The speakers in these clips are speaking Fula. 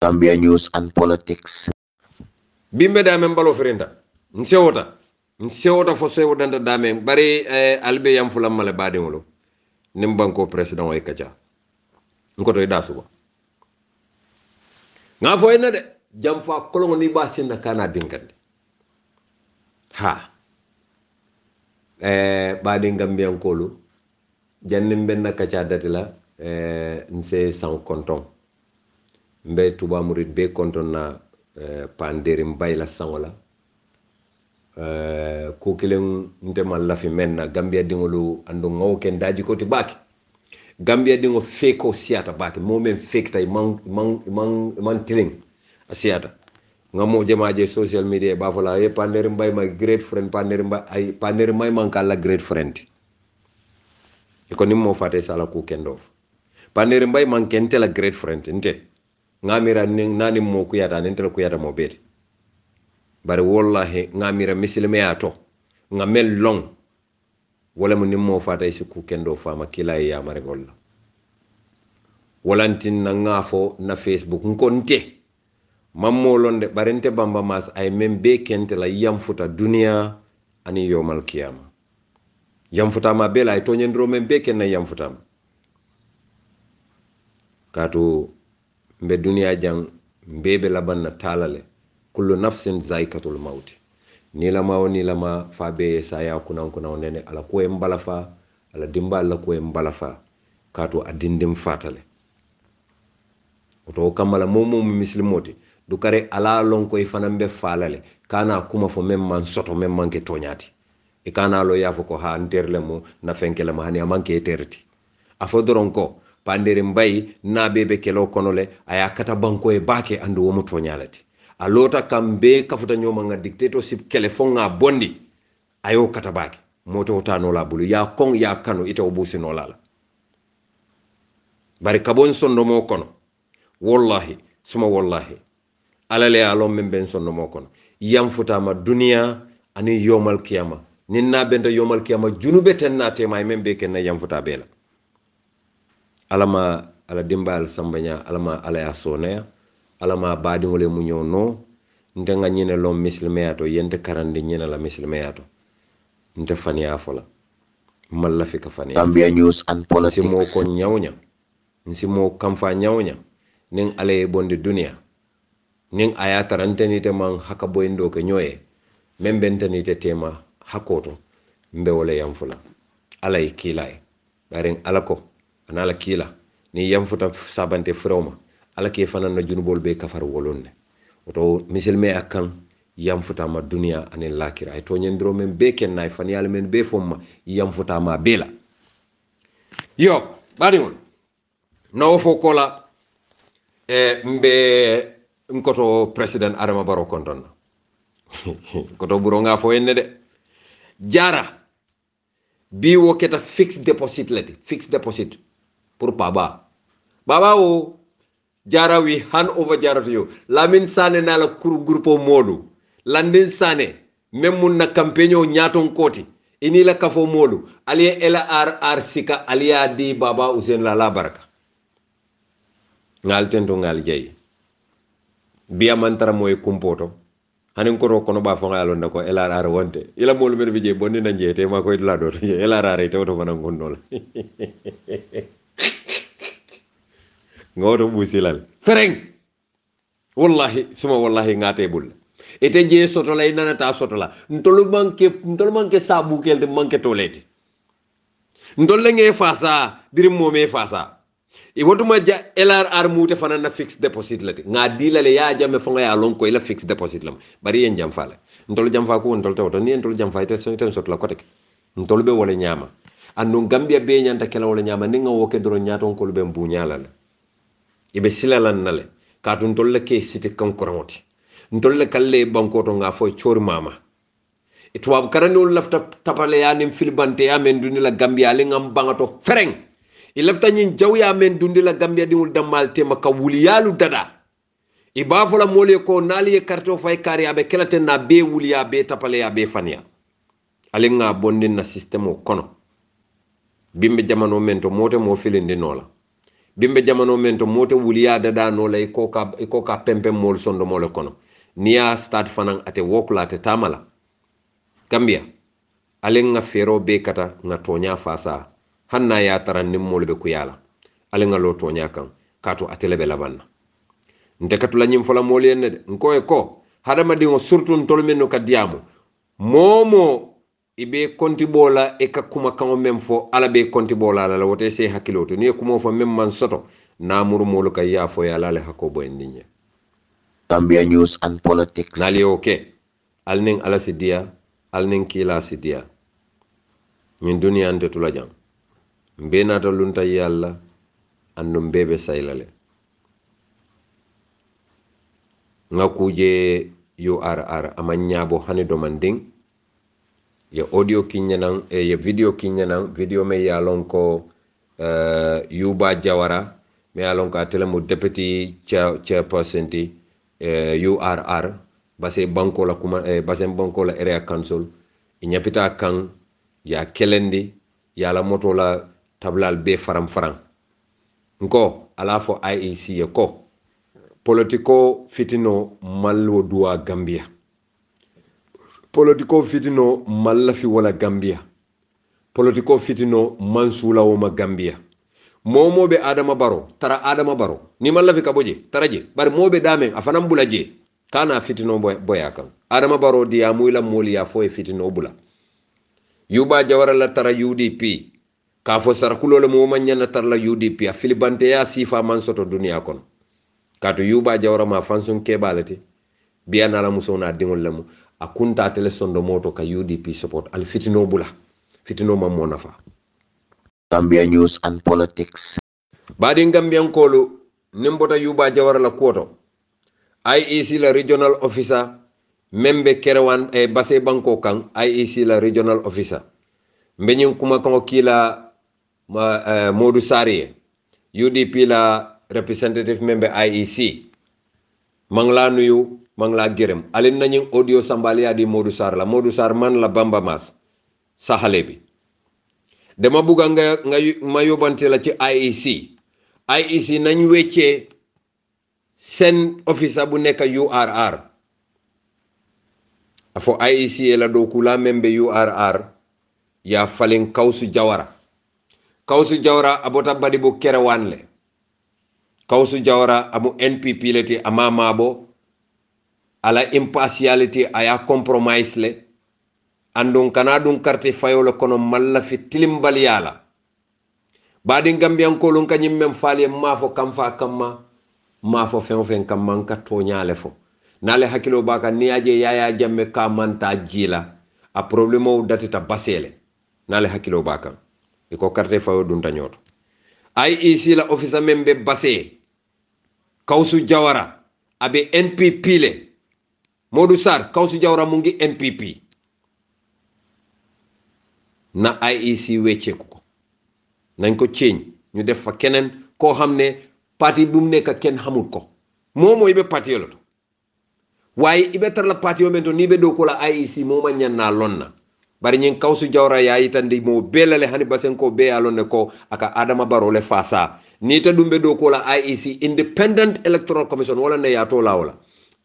Gambia news and politics. Bimbe da men balo frenda. Nsewota fo sewota nda da men bari albe yam fulam male bade ngolo. Nim banko president way kacha. Ngoto da suba. Nga fo ena de jam fa kolongo ni ba sinna kana dinkande. Ha. Bade Gambian kolu. Jannim benna kacha datila nse sans konton. Mbe tuba murid be konton na panderi mbayla sangola ko kilen ntemal lafi menna Gambia dingolu andu ngaw ken daji ko ti baki Gambia dingo feko siata baki momen fake tay man tiling asiata ngamo jamaje social media ba fola e panderi mbay my great friend panderi may man kala great friend e ko nimmo fate sala ko kendo panderi mbay man ken tela great friend nte ngamira nani mo kuyata nentela kuyata mo beti bari wallahi ngamira misilme ato ngamel long wala mo nimmo fata isi ku kendo fama kila ya mare golla walantin na ngafo na Facebook nkonte mammo londe barente bamba mas ay membe kente la yamfuta dunia ani yomal kiyama yamfuta ma bela ay tonyendro membe ken na yamfuta katu mbe dunia jang mbebe laban na talale kullu nafsin zaikatul maut ni lama fabe saya kuna nene ala ko embalafa ala dimba ala ko embalafa kato adindim fatale to kamala momo muslimoti du kare ala lon koy fanambe falale kana kuma fo memman soto memman ke tonyati e kana lo yafo ko ha nterle mo na fenkele ma hani amanke terti afodoron ko pandere mbay na bebe kelo konole aya kata banko e bake andu womu tonyalati alota kambe kafuta nyoma nga dictatorship telefon nga bondi ayo kata bake moto utano la bulu ya kong ya kanu ita ubusi no lala bari kabon sondo mo kono wallahi suma wallahi alale alom memben sondo mo kono yam futama dunia ani yomal kiyama ninna benta yomal kiyama junube tenna tema membe ken na yam futa bela alama ala dimbal sambanya alama ala ya sonea alama badi ngole mu ñew no ndenga ñine lom muslimeyato yente karande ñina la muslimeyato nte faniya fola malla fi ka faniya Gambia news and politics. si mo ko ñawña si mo kamfa ñawña ning ale bonde dunia ning aya taranteni te man haka boyndo ke ñoye membenteni te tema hakoto mbe wala yam fula alay kilay baring alako anala kila ni yamfuta sabante froma ala ke fanan na junubol be kafar wolonne oto misilme akan yamfuta ma dunia anen lakira ay to nyendro men be ken nay fan yalla men be fomma yamfuta ma bela yo bariwon no fo kola mbe nkoto president Adama Barrow konton koto buronga fo enne de jara bi woketa fixed deposit ledi fixed deposit pour baba o jara wi hand over jara to you Lamin Sane na la grupo modu Landin Sane memmun na campaigno nyaton koti ini la kafo modu aliye LRR sika aliya di baba Usen la baraka ngal tento ngal jey biya mantara moy kumpoto hanin ko ro kono ba fo ngalo ndako LRR wonte ila molu mer bi je bonni na jete ma koy la do LRR te to manan gondol ngoto busilal fereng wallahi suma wallahi ngate bul ete je soto lay nanata soto la ntolu manke sabu kel de manke tolete ndolle nge fasa dirim momé fasa e wotuma ja LRR mute fanana fixed deposit lati nga dilale ya jame fonga ya lon ko ila fixed deposit lam bari en jam fala ndol jam fa ko ndol tawto ni ndol jam fa ite ten soto la kotek ndol be wala nyama andu Gambia be nyanta kala wala nyama ni nga woke doro nyaton ko be mbu nyala ibe silalan nale katun tolle ke siti kankoroti ntolle kalle bankoto nga fo chor mama itwab karandol lafta tapale ya nim filbante ya men dundi la Gambia le ngam bangato fereng ilafta nyin jawya men dundi la Gambia dingul damal tema ka wuliyalu dada ibafola mole ko nali karto fay kari abe kelaten na be wuliya be tapale ya be fania ale nga bondin na system o kono bimbe jamano men to mote mo filinde nola bimbe jamano mento mote wuliya dada no lay ko ka pempem mol sondo mol kono niya start fanan ate wokla ate tamala Gambia alen nga fero be kata nga tonya fasa hanna ya taran nimmol be kuyala alen nga lo tonya kan kato atele be labanna nte katula nyim fola mol yenne de nko e ko hadama dingo surtout ntol menno kadiamo momo ibe konti bola e ka kuma kan mem fo ala be konti bola la wote se hakiloto ni kuma fo mem man soto namuru molu kay ya fo ya la le hakobo endinya Gambia news and politics. nali okay alning ala sidia alning kila sidia ñin duniya ante tula jang mbe nata lunta yalla andum bebe saylale nga kuje URR amanyabo hani domanding ya audio kinyanan ya video kinyanan video me yalon ko Yuba Jawara me yalon ko atelemu deputy chairperson ti URR base banko la kuma base banko la area council inyapita kan ya kelendi ya la moto la tablal be faram nko alafo IEC ko politiko fitino malwo duwa Gambia politiko fitino mallafi wala Gambia politiko fitino mansula woma Gambia momo be Adama Baro tara Adama Baro ni mallafi kaboje taraje bar mobe dame afanam bulaje kana fitino boya kan Adama Baro dia muyla moli ya fo fitino bula Yuba Jawara la tara UDP ka fo sarakulo le mo manyana tar la UDP a filibante ya sifa man soto dunia kon kato Yuba Jawara ma fansun kebalati biya na la muso na dingol lamu akunta tele sondo moto ka UDP support al fitino bula fitino ma mo nafa Gambia news and politics. badi Gambian kolu nimbota Yuba Jawara la koto IEC la regional officer membe kerewan base banko kan IEC la regional officer mbenyin kuma kan kila Modou Sariye UDP la representative member IEC mangla nuyu mangla gerem alin nañu audio sambalia di Modou Sar la Modou Sar man la Bamba Mas sahale bi dama buga nga ma yobante la ci IEC nañ wéccé sen officer bu nekk URR afo IEC la do kula membe URR ya falin Kawsu Jawara abota badi bu kerewan le Kawsu Jawara amu NPP leti amama bo ala impartiality aya compromise le andun kanadun carte fayolo kono malla fi tilimbal yala badi Gambian ko lon kanyim mem fali mafo kamfa kamma mafo fen kamman ka toñale fo nale hakilo baka niaje yaya jamme ka manta jila a problemo datita basele nale hakilo baka iko carte fayo dun tanyoto IEC la officer membe base Kawsu Jawara abe NPP le Modou Sar Kawsu Jawara mungi NPP na IEC wecce ko nañ ko change ñu def fa keneen koo xam ne parti bu mu nekk kenn xamul ko momo ibe parti yoloto waaye ibe tar la parti yo mento ni be do ko la IEC moma ñanna lonna bari ñin Kawsu Jawara ya yitandi mo belale hani basen ko be alonne ko aka Adama Barrow le fasa ni ta dumbe do ko la IEC Independent Electoral Commission wala ne ya to la wala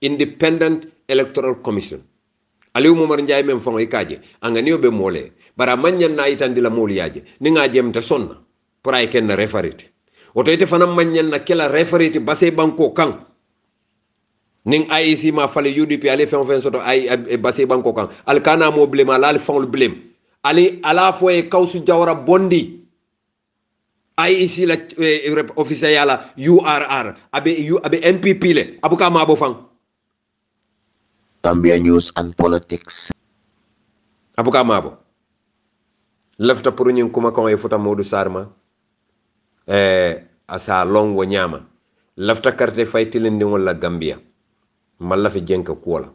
Independent Electoral Commission Aliou Momar Ndiaye mem fango ikaje anga niyo be mole bara manyan na yitandi la moli yaje ni nga jemte sonna pour ay ken referite oto ite fanam manyan na kela referite base banko kan ning IEC ma fale UDP ale fen soto ay base banko kan al kana mo blema la al fon blem ali ala fo e Kawsu Jawara bondi IEC la officer yala URR abe NPP le abuka ma bo fang Gambia news and politics. abuka ma bo lefta pour ñing kuma ko e futa Modou Sarma asa longo nyama lafta carte faytilindi wala Gambia malla fi jenka kuola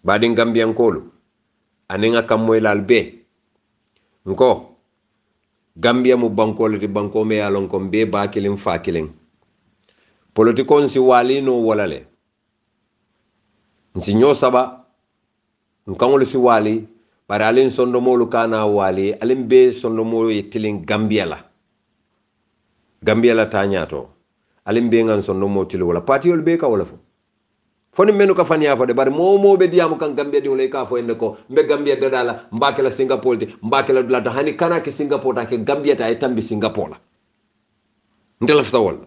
badi Gambian kolu aninga kamoy lal be nko Gambia mu banko le banko me yalon ko be ba kilin fa kilin politikon si wali no wala le nsi nyo saba nkangol si wali para alin sondo molu kana wali alin be sondo molu yitilin Gambia la Gambia la tañato alim be ngan sonno motili wala patiol be ka wala fo foni menu ka fani afade bar mo be diamu kan Gambia di wala ka fo en ko mbe Gambia dala mbake la Singapore de mbake la dula hani kana ke Singapore ta ke Gambia ta e tambi Singapore la ndela fta wala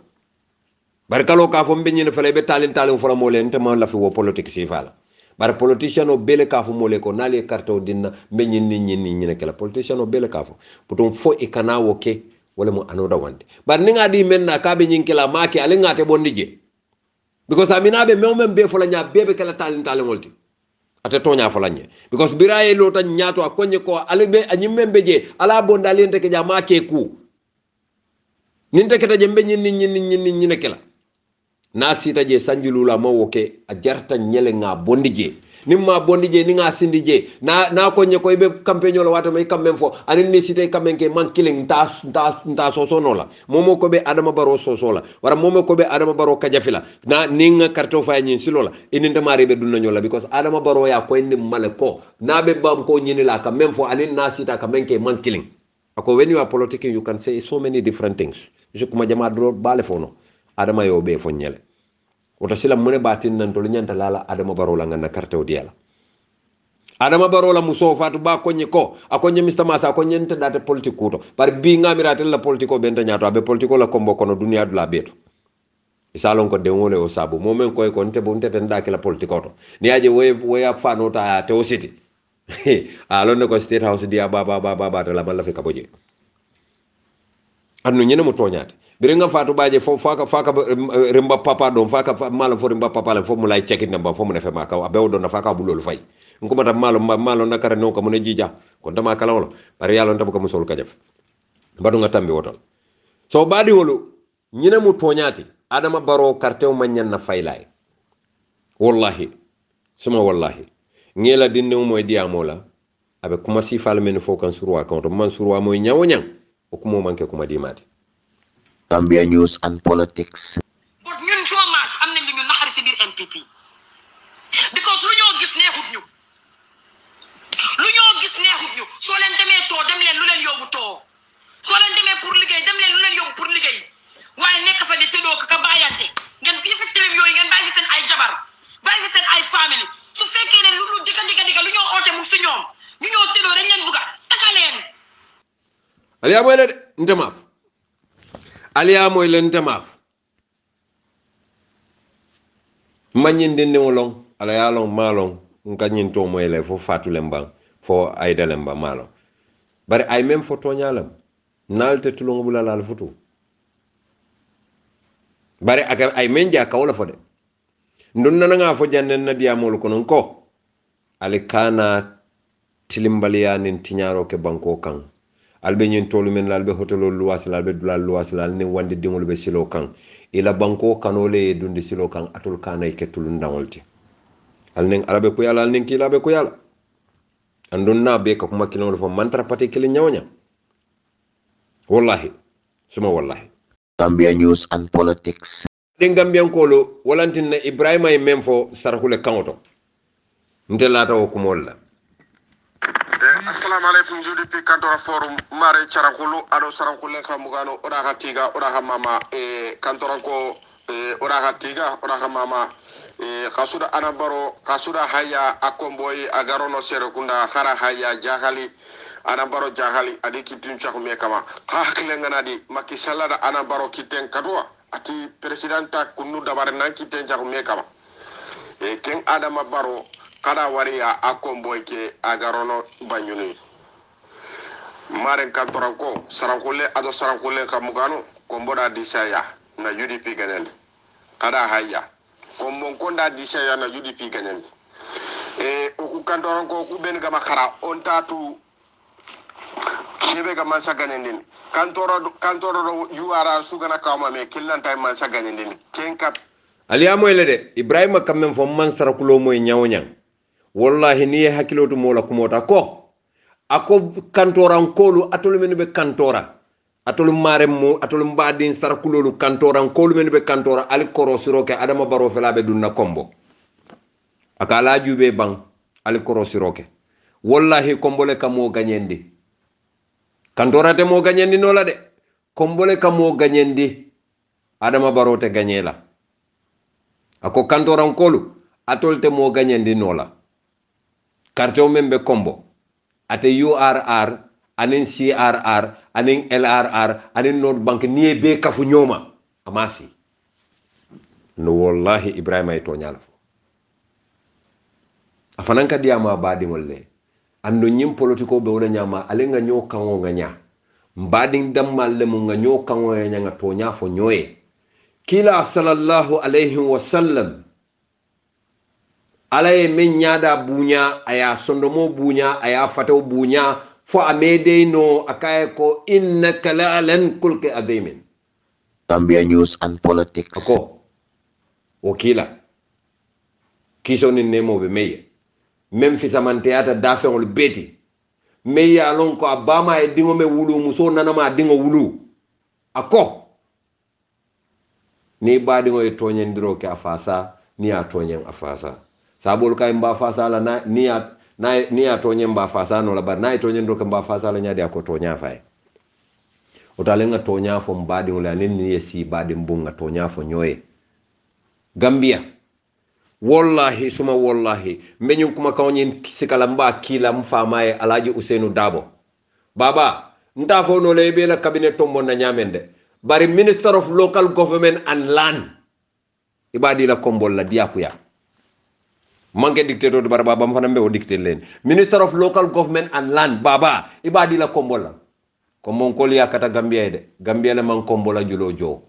bar kalo ka fo mbe nyine fele be talin fo mo len tema la fi wo politique si fala bar politician o bele ka fo mo le ko nali carte o dinna mbe nyine kala politician o bele ka fo putum fo e kana wo ke wala mo anoda wande bar ni ngadi men na ka be nyinkela make ale ngate bondije because amina be mewmen be fola nya bebe kala talin wolti ate tonya fola nya because biraye lo tan nyato akonye ko albe anyimmen beje ala bonda lente ke jama ke ku ninte ke taje mbe nyin ne kala na sita je sanjulula mawoke a jarta nyele nga bondije nimma bondije ni nga sindije na konye ko be campagne la wata may kamem fo anin ni sita kamen ke man killing ta soso nola momo ko be adama baro soso la wara momo ko be adama baro kajafila na ninga karto fa nyin silola ininde mari be dunna nyola because adama baro ya ko indi male ko na be bam ko nyini la kamem fo anin na sita kamen ke man killing ako when you are politicking you can say so many different things je kuma jama do bale fono adama yo be fo nyele wota sila mune batin nan to nyanta lala adama baro la ngana carte o diala adama baro la muso fatu ba konye ko akonye Mr Masa akonye nte date politique kuto par bi ngamiratel la politiko benta nyato abe politiko la kombo kono dunia dula beto isalon ko de wole o sabu momen koy ko nte bonte ten dake la politiko to ni aje we fa no ta te o city alon ko state house dia baba la mala fe kaboje annu nyene mo toñaate birenga fatu baje fo faka remba papa don faka malo fo remba papa la fo mu lay checkit namba fo mu ne fe maka abe do na faka bulol fay nguma ta malo nakara no ko mu ne jija ko dama kala wala bari yalla ntam ko musol ka def badu nga tambi wotal so badi wolu nyine mu toñaati adama baro kartew manyan na faylay wallahi suma wallahi ngela dinne moy diamola abe kuma si fal men fo kan surwa kan to man surwa moy nyawo nyang o kuma manke kuma dimati Gambia News and Politics. But ñun chômage am nañ lu ñu naxari ci biir NPP because lu ñoo gis neexut ñu soo leen demee too dem leen lu leen yóbbu too soo leen demee pour liggéey dem leen lu leen yóbbu pour liggéey waaye nekk fa di tëddoo ka bàyyante ngeen bii fi télé yooyu ngeen bàyyi fi seen ay jabar bàyyi fi seen ay famille su fekkee ne lu dika lu ñoo oote mu si ñoom ñu ñoo tëddoo dañ leen bugga taka leen aliya moy le ntemaaf aliya moy le ntemaaf manyin dinde wolong ala ya long malong nka nyin to moy le fo fatu lembang fo ay dalemba malo bari ay même fo toñalam nalte tulongo bula lal futu bari aga ay menja kawla fo de ndon nana fo jannen na diamol ko non ko ale kana tilimbaliya nin tiñaro ke banko kan albe nyin tolu men lalbe hotelo luwas lalbe dulal luwas lal ni wandi dingol be silo kan ila banko kanole dundi silo kan atul kana ke tulun dangolti alnen arabe ko yalla alnen ki labe ko yalla andun na be ko kuma kilon fo mantra pati kili nyawnya wallahi suma wallahi Gambia News and Politics. den gambian kolo walantin na ibrahima e memfo sarhule kanto ndelata o kumolla assalamu alaikum UDP kantora forum mare charankulu ado sarankule khamugano oda hatiga oda hamama kantoranko oda hatiga oda hamama kasuda anabaro kasuda haya akomboy agarono serekunda khara haya jahali anabaro jahali adi kitin chakume kama khakle nganadi makisala da anabaro kiten kadwa ati presidenta kunu dabare nan kiten chakume kama ken adama baro kada wariya akomboy ke agarono banyuni maren kantoranko sarankule ado sarankule kamugano komboda disaya na UDP ganel kada haya kombon konda disaya na UDP ganel oku kantoranko ku ben gama khara on tatu kebe ga mansa ganendin kantoro yuara sugana kawma me killanta mansa ganendin kenka aliya moy le de ibrahima kamem fo man sarakulo moy nyawnyang wallahi ni hakilotu mola kumota ko ako kantoran kolu atolu menu be kantora atolu maremu atolu mbadin sarakulolu kantoran kolu menu be kantora ali koro siroke adama baro felabe dunna kombo akala jube bang ali koro siroke wallahi kombo le kamo ganyendi kantora te mo ganyendi no la de kombole kamo ganyendi Adama Barrow te ganyela ako kantorankolu atolte mo ganyendi nola kartew membe kombo ate URR anin CRR anin LRR anin North Bank niye be kafu nyoma amasi no wallahi Ibrahima to nyala afananka diama badi ngolle ando nyim politiko be wona nyama alenga nyo kango nganya mbading dammalle mu nga nyo kango nga to nya fo nyoye kila sallallahu alayhi wa sallam alaye men nyada bunya aya sondomo bunya aya fataw bunya fo amede no akaye ko innaka la'alan kulki adhimin Gambia News and Politics. ako wakila kiso ni nemo be meye mem fi samanteata dafeŋol beti me ya lon ko abama e dingo me wulu muso nanama dingo wulu ako ni badingo e toñendiro ke afasa ni a toñen afasa sabol kay mba fasa la na ni a toñen mba fasa no la bar na e toñendiro ke mba fasa la nyaade ako toña fay o talenga toña fo mbadingo la ni si badim bunga toña fo nyoye Gambia wallahi suma wallahi mbenyum kuma kawnyin sikala mba kila mfamaye Alhaji Ousainou Darboe baba ntafo no lebe la cabinet tombo na nyamende bari Minister of Local Government and Land ibadi la kombol la diapuya manke dictator de baba bam fana mbe o dictator len Minister of Local Government and Land baba ibadi la kombol la ko mon ko liya kata Gambia de Gambia la man kombola julo jo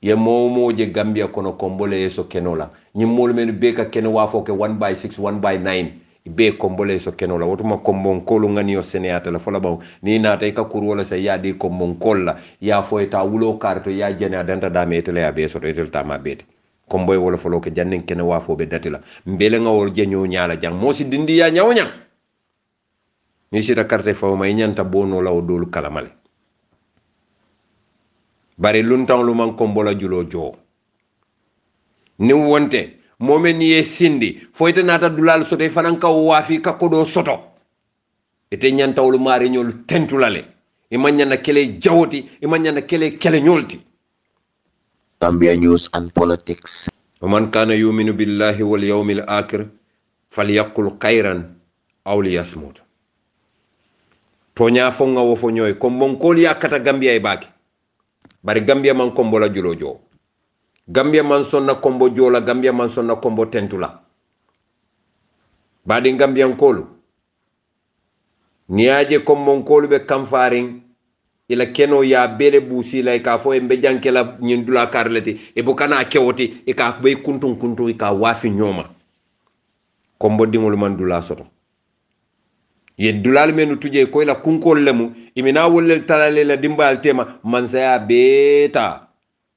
ye momo je Gambia kono kombole so kenola nyimol men be ka keno wafo ke 1/6 1/9 be kombole so kenola wotuma kombon kolu ngani yo seneata la fola baw ni nata ka kurwola sa yadi kombon kolla ya fo eta wulo karto ya jene adanta da metele ya be so etel tama beti komboy wala folo ke jannen keno wafo be datila mbele ngawol jenyo nyaala jang mosi dindi ya nyawnya ni sita carte fo may nyanta bono law dolu kalamale bari luntan lu man kombola julo jo ni wonte momen ye sindi foyta nata dulal soto fanan ka wafi ka kodo soto ete nyanta lu mari nyol tentulale e manyana kele jawoti e manyana kele nyolti Gambia News and Politics. ومن كان يؤمن بالله واليوم الآخر فليقل خيرا أو ليصمت tonya fonga wo fonyoy ko mon koli akata Gambia e baki bari Gambia man kombo la julo jo Gambia man sonna kombo jola Gambia man sonna kombo tentula badi Gambia kolu niaje kombo kolu be kamfaring ila keno ya bele busi la ka fo embe jankela nyindula karleti e bokana kewoti e ka be kuntu e ka wafi nyoma kombo dingol man dula soto ye dulal menu tuje ko ila kunkol lemu imina wollel talale la dimbal tema man saya beta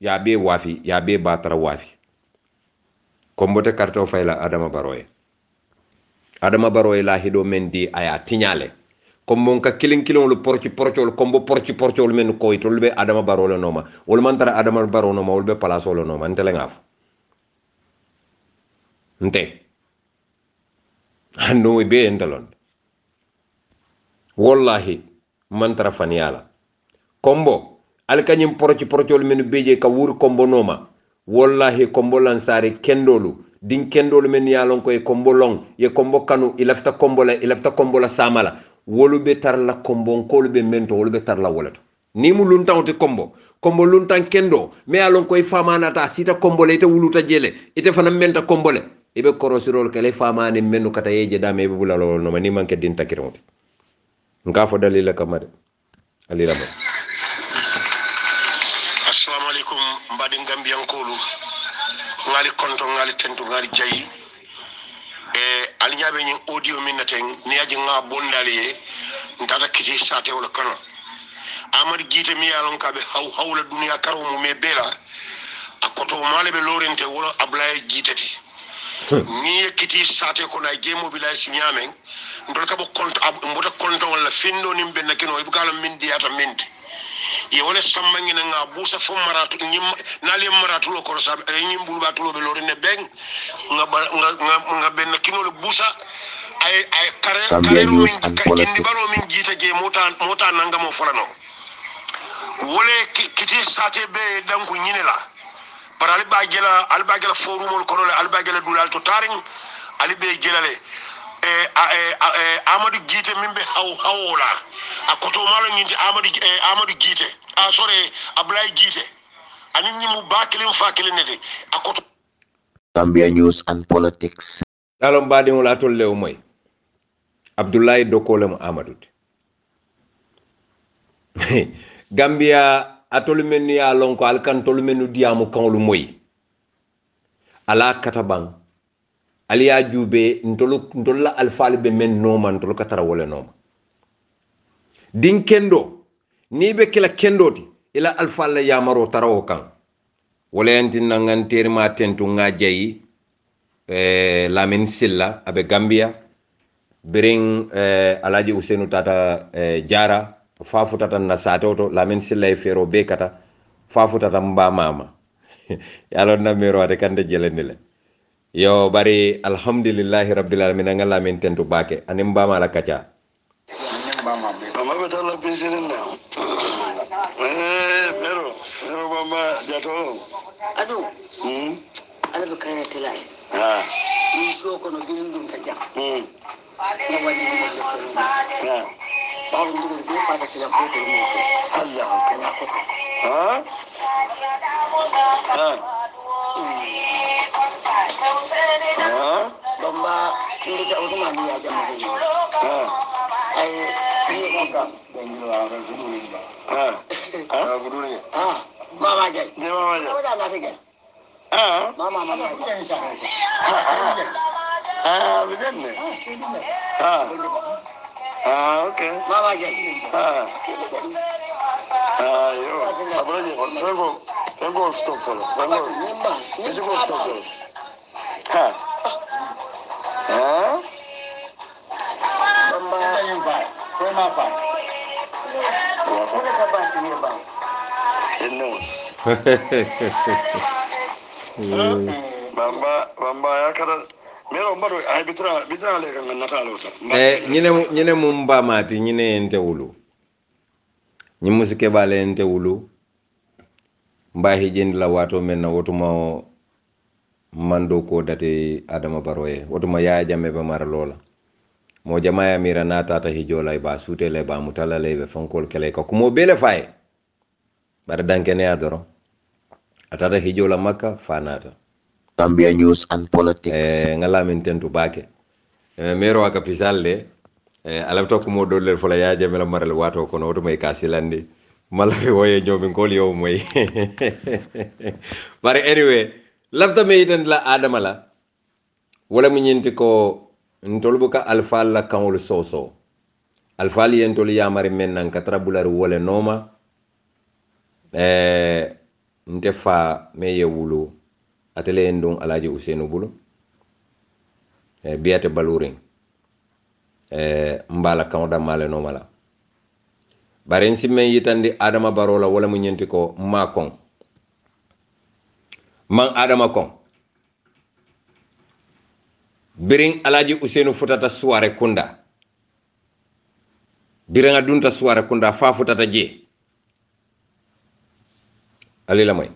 ya be wafi ya be batara wafi kombote karto fayla Adama Barrow la hido mendi aya tinyale kombo ka kilin lu porci kombo porci men ko itolbe Adama Barrow le noma wol man tara Adama Barrow noma wol be palaso le noma ntele ngaf nte ando be entalon wallahi man tara faniyala kombo alkanyim porci men beje ka wur kombo noma wallahi kombo lansari kendolu din kendolu men yalon ko e kombo long ye kombo kanu ilafta kombo la samala wolu be tar la kombo kolu be mento wolu be tar la wolato ni mu luntan te kombo luntan kendo me yalon ko e famana ta sita kombo le te wuluta jele ite fana menta kombo le ibe korosirol kale famane menno kata yeje dame be bulalo no mani manke din takironte nga fo dalila kamade ali rama assalamu alaikum mbadi Gambian kolu ngali konto ngali tentu ngali jayi ali nyabe ni audio minaten ni aji nga bondali ndata kiti sate wala kono amadi gite mi yalon kabe hawla dunya karo mu me bela akoto male be lorente wala ablaye gitati ni kiti sate ko na gemo bilay sinyamen ndol kabo konto mbota konto wala findo nim ben nakino ibukala min diata minti ye wala sammangina nga busa fo maratu nyim nali maratu lo ko sabe nyim bulba tulo be lorine beng nga ben nakino le busa ay kare min indi baro min jita je mota nanga mo forano wole kiti sate be dan ku nyinela par alba gela forum mol kono alba gela dulal to taring albe gelale Amadou Guité mimbe hawola akoto malo nyinti Amadou Guité sorry Ablaye Guité ani nyimu bakilim fakilin nede akoto Gambia News and Politics. alon badi wala tolle o moy Abdoulaye Dokolem Amadou Gambia atolu men ya lon ko alkan tolu menu diamu kanlu moy ala katabang aliya jube ntolla alfal be men noma ntolu katara wala noma din kendo ni be kila kendoti ila alfal ya maro tarawo kan wala yantin nangan terima tentu ngajayi Lamin Silla abe Gambia bring Alaji Usenu tata Jara fafu tata nasatoto Lamin Silla e fero be kata fafu tata mba mama yalo na mero ade kande jelendile yo bari alhamdulillahi rabbil alamin nga Lamin tentu bake anim mba mala kacha mama betala pisinin na pero mama jato adu ala be kayna tilay ni so ko no bindum ta jam na wadi ni ko ba ndu ko fa ta tila ko to mo Allah kana ko bamba ni ta o ma ni ya jam ni ay ni ko ka benjo wa ga gudu ni ba gudu ni mama jay ni mama jay wala la tege mama بجنة اوكي ماما جاي ايوه ابراجي تنقول ستوب فلو تنقول ستوب فلو بمبا ينفع وين ما فاي ولا كبات يبا انه bamba ya kada mero mbado ay bitra le kan natalota nyine mumba mati nyine ente wulu nyi musike bale ente wulu mba hijendi la wato menna wotuma mando ko date Adama Baroye wotuma ya jamme be mara lola mo jamaaya mira nata ta hijola ba sutele ba mutala le be fonkol kele ko kumo bele fay bar dankene adoro atata hijola makka fanata Gambia News and Politics. Ngalamin tentu bake mero aka pisalle alabto ko mo dolle fola ya jamela maral wato ko no to may kasilandi mala fi woye nyomi ngol yow moy but anyway lafta me iten la Adama la wala mu nyinti ko ntolbuka alfal la kanul soso alfal yentol yamari men nan katrabular wala noma ntefa me yewulu atele ndong Alaji Usenu Bulu biate baluring mbala kawda male no mala baren simme yitandi Adama Barola wala mu nyenti ko makon man Adama kon biring Alaji Usenu futata suare kunda biranga dunta suare kunda fa futata je alila moy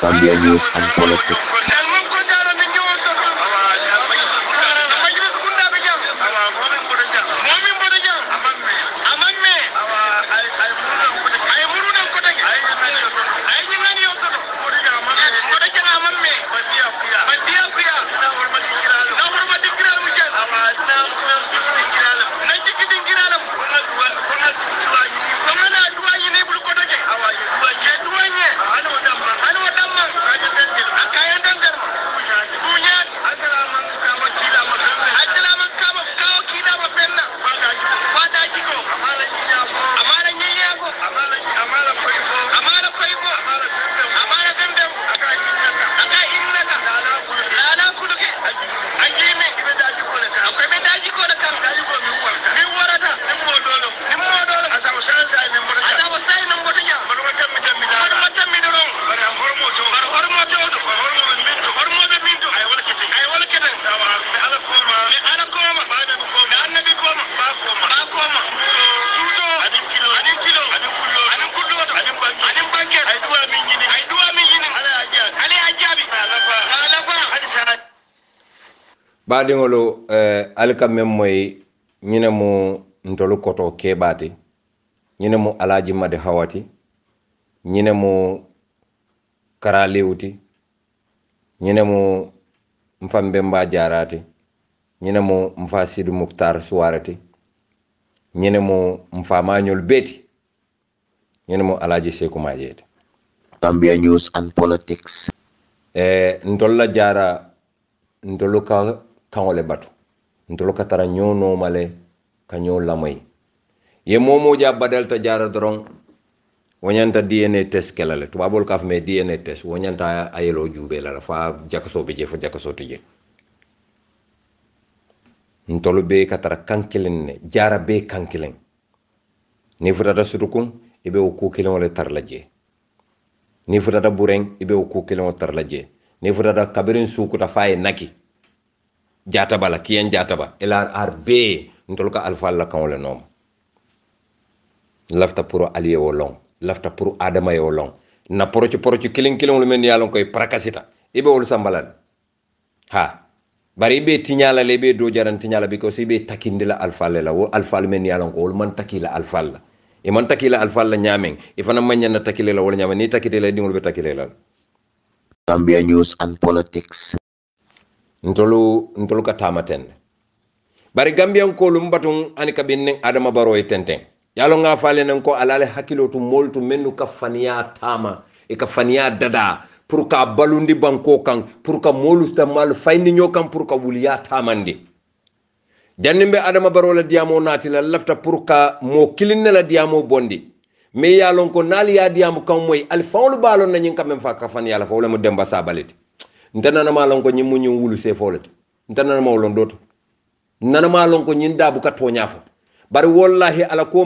Gambia News and Politics. baadiŋolu ali ka meŋ moyi ñine mu ntolu koto keebaati ñine mu alaaji madi hawati ñine mu karaliwuti ñine mu nfa mbemba jaaraati ñine mu nfa sidi muktar suwarati ñine mu nfa mañol beeti ñine mu alaaji seku majeeti Gambia News and Politics. ntolu la jaara ntolu ka kaŋo le batu ntolu ka tara ñoo nooma le ka ñoo lamoyi ye moomoo ja badalta jaara doroŋ wo ñanta DNA test ke la le tubaabolu ka fo me DNA test wo ñanta a yeloo juubee la fa jakasoo be je fo jakasoo ti je ntolu bee ka tara kaŋ kiliŋ ne jaara bee kaŋ kiliŋ niŋ futata sutukuŋ i be wo kuu kiliŋo le tara la jee niŋ futata bureŋ i be wo kuu kiliŋo tara la jee niŋ futata kabiriŋ suukuta fo a ye naki jaataba la kiyeŋ jaataba ila ar bee ntolu ka alifaalu la kaŋo le nooma lafta pour ali ye wo loŋ lafta pour adama ye wo loŋ na poroci kiliŋ kiliŋolu meŋ ye a loŋ ko i parakasita i be wolu sambala le ha bari i be tiñaa la le i be doo jaraŋ tiñaa la because i be takindi la alifaalu le la wo alifaalu meŋ ye a loŋ ko wolu maŋ takii la alifaalu la i maŋ takii la alifaalu la ñaameŋ i fanaŋ maŋ ñaŋ na takile la wo le ñaameŋ niŋ i takite la i diŋolu be takile la Gambia News and Politics. ntolu ka taama teŋ ne bari gambiyankoolu mbatuŋ ani kabin neŋ adama baroo ye tenteŋ ye a loŋ ŋa faale neŋ ko ala le hakkiloo tu moolu tu mennu ka faniyaa taama i ka faniyaa dadaa pour ka balundi bankoo kaŋ pour ka moolu tamaalu fayindi ñoo kaŋ pour ka wuliyaa taamandi janniŋ be adama baroo la diyaamoo naati la lafta pour ka moo kiliŋ ne la diyaamoo bondi mais ye a loŋ ko naali ye a diyaamu kaŋ moyi ali faŋolu be a loŋ na ñiŋ ka meŋ fa ka faniyaa la fa wo le mu demba saabali ti nte nanama loŋ ko ñiŋ mu ñiŋ wulu seefoo le ti nte nanama wo loŋ dooto nanama loŋ ko ñiŋ daabu ka tooñaa fo bari wallahi ala kuwo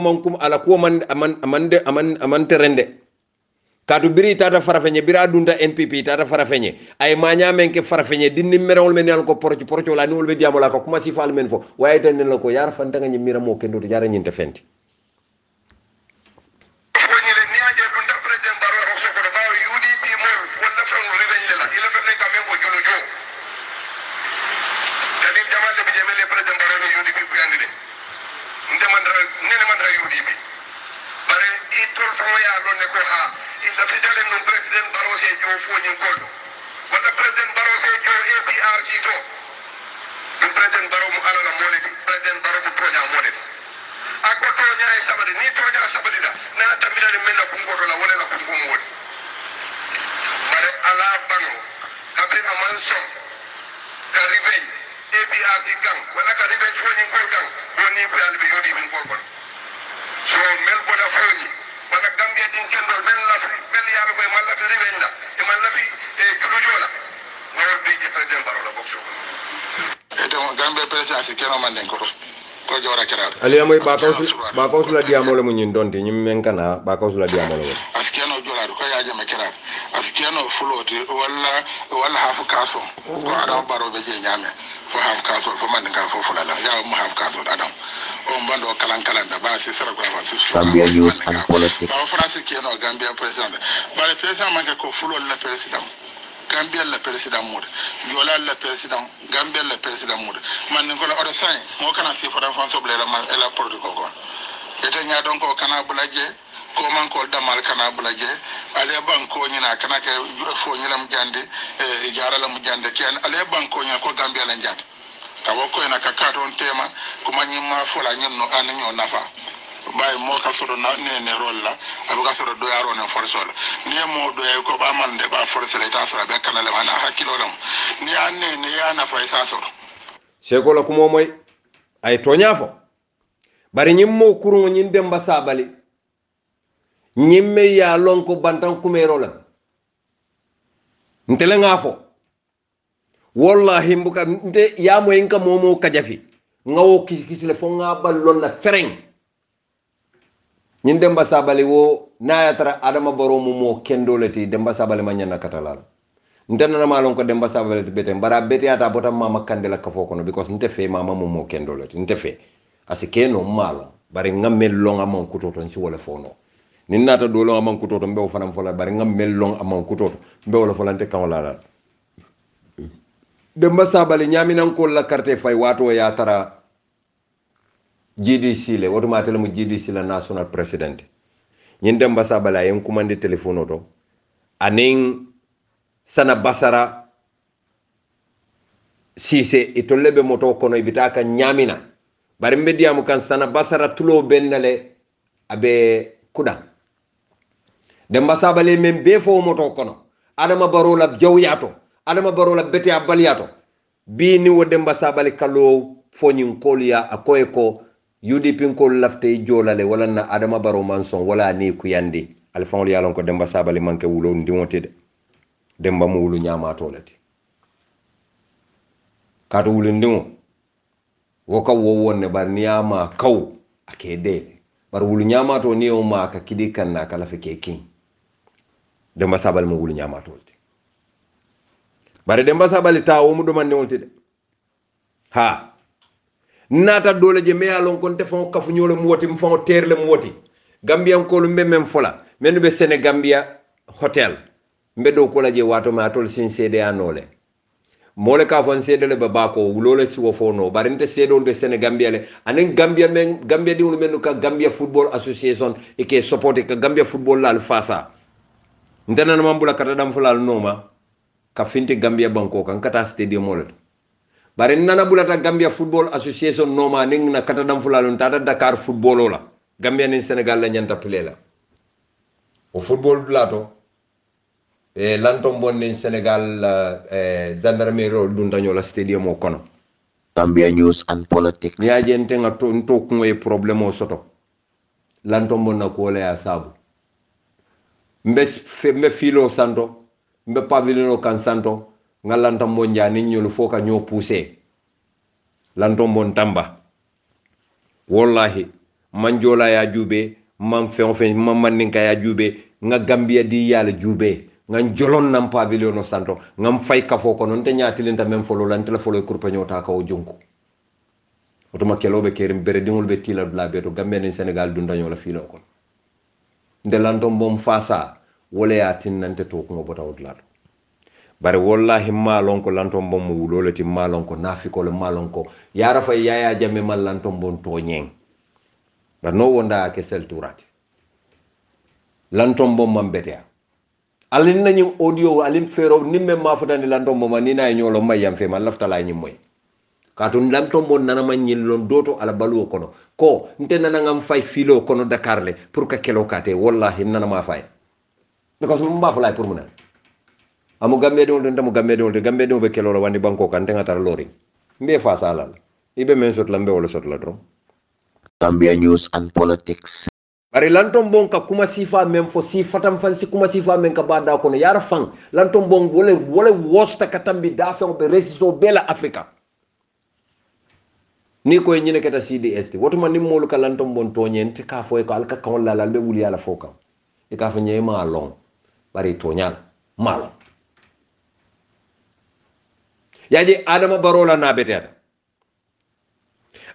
man terende kaatu biri tata farafeñe biri a dunta npp tata farafeñe ay maña men ke farafeñe dinni merewol men yalon ko porco la ni wol be diamola ko kuma sifal men fo waye tan la ko yar fanta nga ñi mira mo kendo to jara ñinte fenti ali amoy ba ko la diamo le muñin donti ñim men kana ba ko la diamo le askeno jolado ko yaaje me kerat askeno fuloti walla hafu kaso ko adam baro be je nyame fo hafu kaso fo man ngal fo fulala ya mo hafu kaso adam o mbando kalan da ba si sara ko ba su Gambia News and Politics. ba France keno Gambia president ba le president man ko fulo la president Gambia la president mode yola la president Gambia la president mode man ko la odo sai mo kana si fo France so blera man ela protocol ko ete nya donc ko kana bulaje ko man ko damal kana bulaje ale banko nyina kana ke fo nyilam jande e jarala mu jande ken ale banko nya ko Gambia la jande tawo ko ena ka katon tema ko manyima fola nyinno an nyo nafa bay mo ka sodo na ne rol la abu ka sodo do yaro ne force la ni mo do ko ba mal de ba force la ta so be kanale man hakilo lam ni anne ni ya na fa isa so seko la kumo moy ay toña fo bari ñim mo kuru ñin demba sabali ñim me ya lon ko bantan kumero la ntele nga fo wallahi mbuka nte ya mo enka momo kajafi ngawo kisi le fo nga ballon na fereng ñin demba sabali wo na yatara adama baro mo kendoleti demba sabali manyana katalala ntana ma lon ko demba sabali bete bara bete ata bota mama kandela kafo kono because nte fe mama mo kendoleti nte fe asike no malo bari ngammel long amon kutoto nsi wala fono nin nata do long amon kutoto mbew fanam fola bari ngammel long amon kutoto mbew wala folante kan wala Demba Sabali ñaminan ko la carte fay wato ya tara GDC le woto matele mu GDC la national president ñin Demba Sabali ay commande telephone to anin sana basara sise itolle be moto kono ibita kan ñamina bari mbediamu kan sana basara tulo bennale abe kuda Demba Sabali men be fo moto kono adama barola jawyato adama barola bete abaliyato bi ni wo Demba Sabali kalo foñin kolya akoy ko UDP ko lafte jolale wala na adama baro manson wala ni kuyandi alfawli yalon ko Demba Sabali manke wulo ndimote de Demba mu wulu nyamato lati kato wulu ndimo woka wo wonne bar niyama kaw ake de bar wulu nyamato ni o ma ka kidi kanna kala fe kekin Demba Sabali mu wulu nyamato lati bare Demba Sabali tawo mu do man wolti de ha nata dole je me alon kon defon kafu nyolo mu woti mu fon terle mu woti Gambia ko lu mbem fola menu be Senegambia hotel mbedo ko la je wato ma tol sin cede anole mole ka fon cede le baba ko wulole ci wo fono barinte cede de Senegambia le anen Gambia men Gambia di wulu menu ka Gambia Football Association e ke supporter ka Gambia Football la fasa ndana mambula kata dam fulal noma ka finti Gambia banko kan kata stadium mole bare nana bulata Gambia Football Association noma ning na kata dam fulal tata Dakar football la Gambia ni Senegal la nyanta pile la o football plato e lantom bon ni Senegal gendarmerie dundaño la stadium o kono Gambia News and Politics. ni agente nga to ko e problème o soto lantom bon na ko le ya sabu mbe filo santo mbe pavilion kan santo ngalantam bon jani ñolu foka ño pousser lantom bon tamba wallahi man jola ya jube man fe man maninka ya jube nga Gambia di yalla jube nga jolon nam pavilion santo ngam fay kafo ko non te ñaati lenta même folo lan telefono kurpeño ta ka o jonku otuma kelobe kerim bere dingol be tila bla beto Gambia ni Senegal dundaño la filo ko nde lantom bom fasa wala ya tinnante to ko bota odlato bare wallahi malon ko lantom bom wulolati malon ko nafiko le malon ko yara fay yaya jamme mal lantom bon to ñeng ba no wonda ke sel turati lantom bom mambetea alin nañu audio alin fero nimme ma fotani lantom bom ni nay ñolo mayam fe man laftala ñi moy katun lantom bom nana man ñil lon doto ala balu kono ko nte nana ngam fay filo kono Dakar le pour ka kelo kate wallahi nana ma fay because mba fulay pour munal amu Gambia de ndam Gambia de be kelo la wandi banko kan te ngatar lori mbe fa salal ibe men sot la mbe wala sot la drom Gambia News and Politics. bari lantom bon ka kuma sifa mem fo sifatam fan si kuma sifa men ka bada kono yara fan lantom bon wole wosta katambi dafa be resiso bela Africa ni ko ñine keta CDS wotuma nim molu ka lantom bon toñente ka foy ko alka kan la be wuli yala foka e ka fa ñema long bari toñal malo yaji Adama Barola na beteta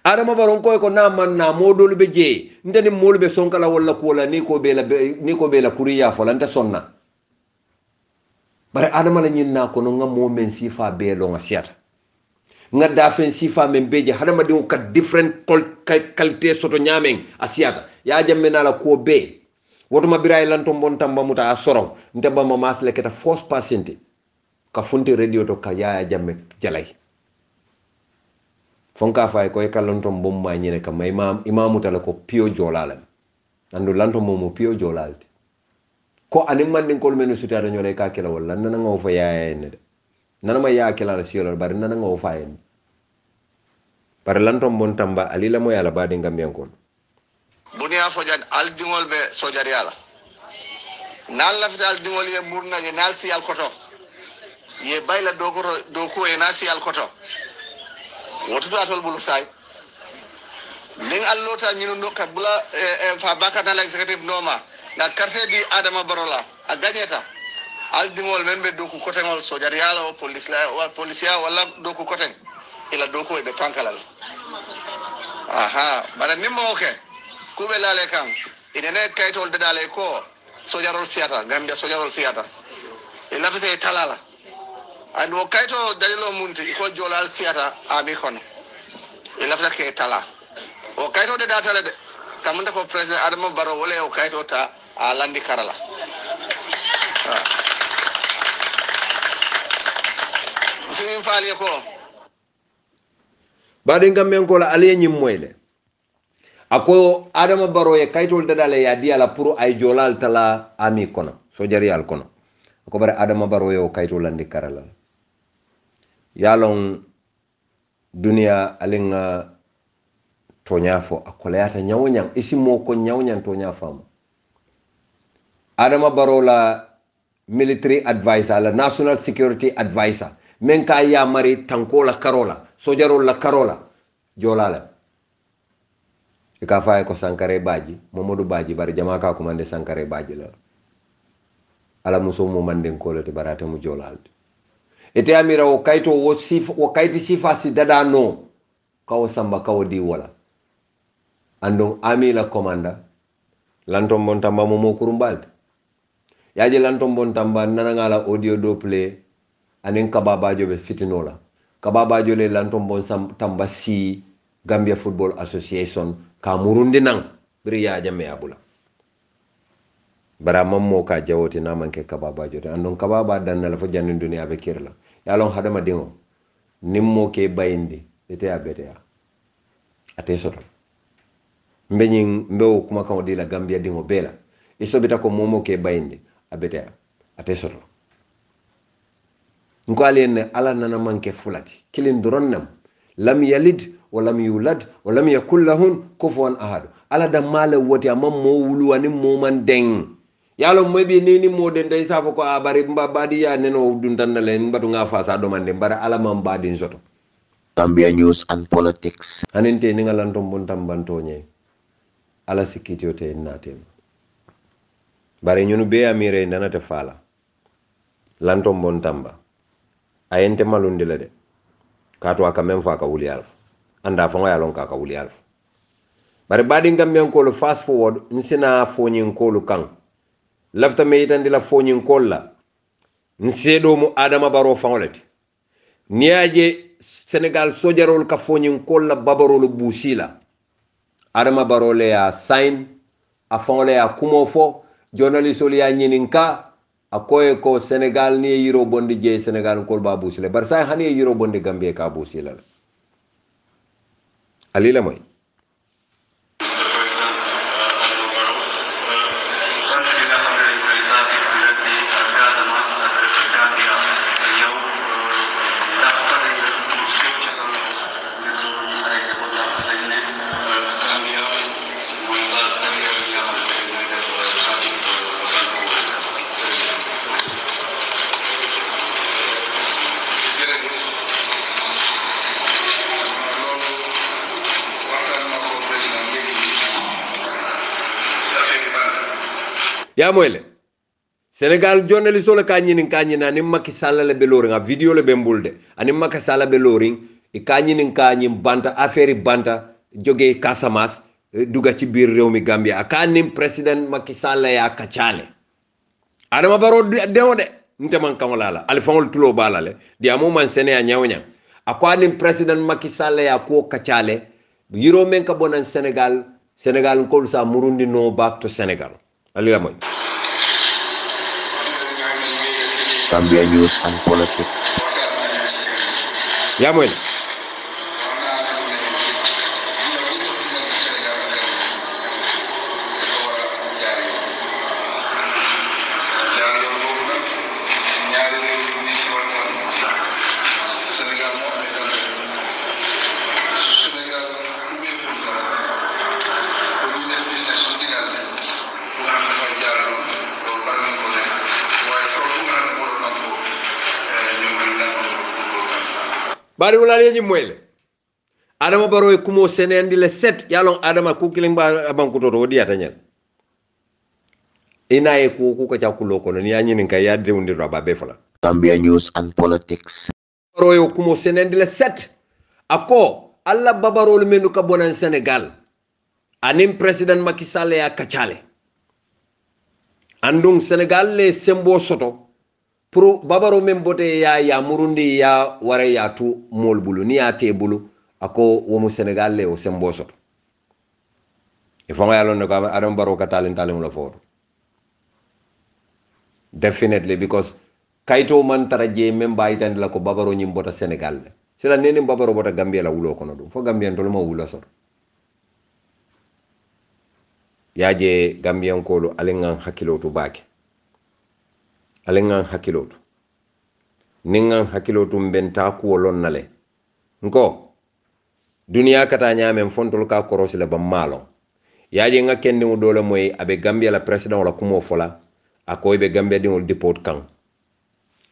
Adama Baron ko na man na modol be je ndeni mol be sonkala wala ko la ni ko be la kuriya folanta sonna bare Adama la nyinna ko no ngam mo men sifa be lo ngasiata nga dafen sifa men beje hadama de ka different qualité soto nyamen asiata ya jamme na la ko be wotuma biray lanto bon tamba muta asoro ndeba ma masle keta force patiente ka funti radio to ka ya jamme jalay fonka fay ko e kalontom bom ma ñene kam imamu tala ko pio jolala andu lanto momo pio jolalti ko anim mandin ko menu suta dañu lay ka kila wala nana nga fa yaayene de nana ma ya kila la siolo bari nana nga fa yene par lantom bon tamba ali la mo yala badi ngam ko bunia fojad aldingol be sojari yala nal lafita aldingol ye murna ye nal si alkoto ye bayla doko e nasi alkoto wotuto atol bulu say ning allota ñinu ndokkat bula fa bakata la executive noma na carte di Adama Barola a gagneta aldingol men be doku kotengol sojar yala o police la policia wala doku koteng ila doku e be tankalal aha bara nimmo oke kube lale kam inene kaytol de dale ko sojarol siata Gambia sojarol siata ila fete talala and o kayto dalilo munti ko jolal siata ami kono e lafta ke tala o kayto de data de kamunda ko president adama baro wala o kayto ta a landi karala sin faali ko badin gamben ko la aliye nyim moyle ako adama baro e kaytol dadale ya di ala pour ay jolal tala ami kono so jari al kono ko bare adama baro yo kaytol landi karala yalon dunia alinga tonyafo akolayata nyawnyang isimo ko nyawnyang tonyafam adama baro la military advisor la national security advisor men ka ya mari tankola karola sojaro la karola jolala ka faay ko Sankare Badji Mamadou Badji bari jama ka ko mande Sankare Badji la ala muso mo mande ko le te barata mu jolalde ete amira o kayto wo sifa o kayti sifa si dada no kawo samba kawo di wala ando amila komanda lantom bon tamba mo kurumbalde yaji lantom bon tamba nanangala audio do play anen kababa jobe fitinola kababa jole lantom bon tamba si Gambia Football Association ka murundi nang biri ya jamme abula bara mammo ka jawoti na manke kababa jote andon kababa dan la fo jannin duniya be kirla yalon hadama dingo nimmo ke bayindi ete abete ya ate soto mbenyin mbew kuma kan dila Gambia dingo bela isobita ko momo ke bayindi abete ya ate soto nko alien ala nana manke fulati kilin duronnam lam yalid walam yulad walam yakul lahu kufuwan ahad ala da mala woti amam mo wulu ani mo man deng yalo moy bi ni mo den day safo ko abari badi ya neno dun tan len batu nga fa sa do man de bara ala mam badi soto Gambia News and Politics. anente ni nga lantom bon tambanto nye ala sikitio te natem bare ñunu be amire nana te fala lantom bon tamba ayente malundi la de kato aka même fa ka wuli alf anda fa ngoya lon ka wuli alf bare badi Gambian ko lo fast forward nsina fonyin ko lu kan lafta me itandi la fonyin ko la nsedo mu adama baro fangolati niaje Senegal sojarol ka fonyin ko la babarolo busila adama baro le ya sign a fangole ya kumofo journalist oli ya nyininka akoye ko Senegal ni yiro bondi je Senegal ko ba busile bar say hani yiro bondi Gambia ka busila alila moy ya moyle Senegal journalist le kanyina ni Macky Sall le beloring a video le bembulde ani Macky Sall beloring e kanyinin kanyim banta affaire banta joge Casamance duga ci biir réew mi Gambia akanim president Macky Sall ya kacale adama baro dewo de nteman kamolala ali fangol tulo balale di amu man sene ya nyawnya akwanim president Macky Sall ya ko kacale yiro men ka bonan Senegal ko sa murundi no back to Senegal aliya moy Gambia News and Politics. ya moy bari wala yeñi moyle adama baro e kumo senendi le 7 yalon adama ku kiling ba banku to diata nyal ina e ku ko jakulo ko ni yanyi nin kay yadde wundi roba be fala Gambia News and Politics. baro e kumo senendi le 7 ako alla babaro le menu ka bonan Senegal anim president Macky Sall ya kachale andung Senegal le sembo soto pro babaro membote ya murundi ya wara ya tu mol bulu ni ya te bulu ako wo mu Senegal le o semboso e fanga yalo ne ko Adam Barrow ka talent la foto definitely because kayto man taraje memba itande la ko babaro nyim bota Senegal le sila nene babaro bota Gambia la wulo kono dum fo Gambien to ma wulo sor yaje Gambien ko lo alengan hakilotu baake alengan hakilotu ningan hakilotu mbenta ku wolon nale nko duniya kata nyaamen fontol ka korosi la bam malo yaje nga kendi mu dole moy abe Gambia la president wala kumo fola akoy be Gambia dingol deport kan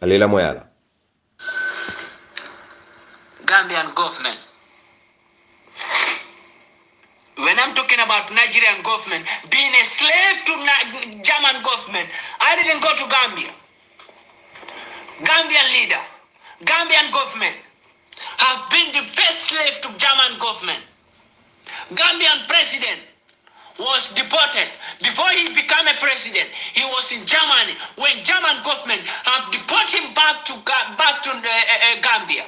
alela moyala Gambian government. When I'm talking about Nigerian government being a slave to German government, I didn't go to Gambia. Gambian leader, Gambian government have been the first slave to German government. Gambian president was deported. Before he became a president, he was in Germany when German government have deported him back to Gambia.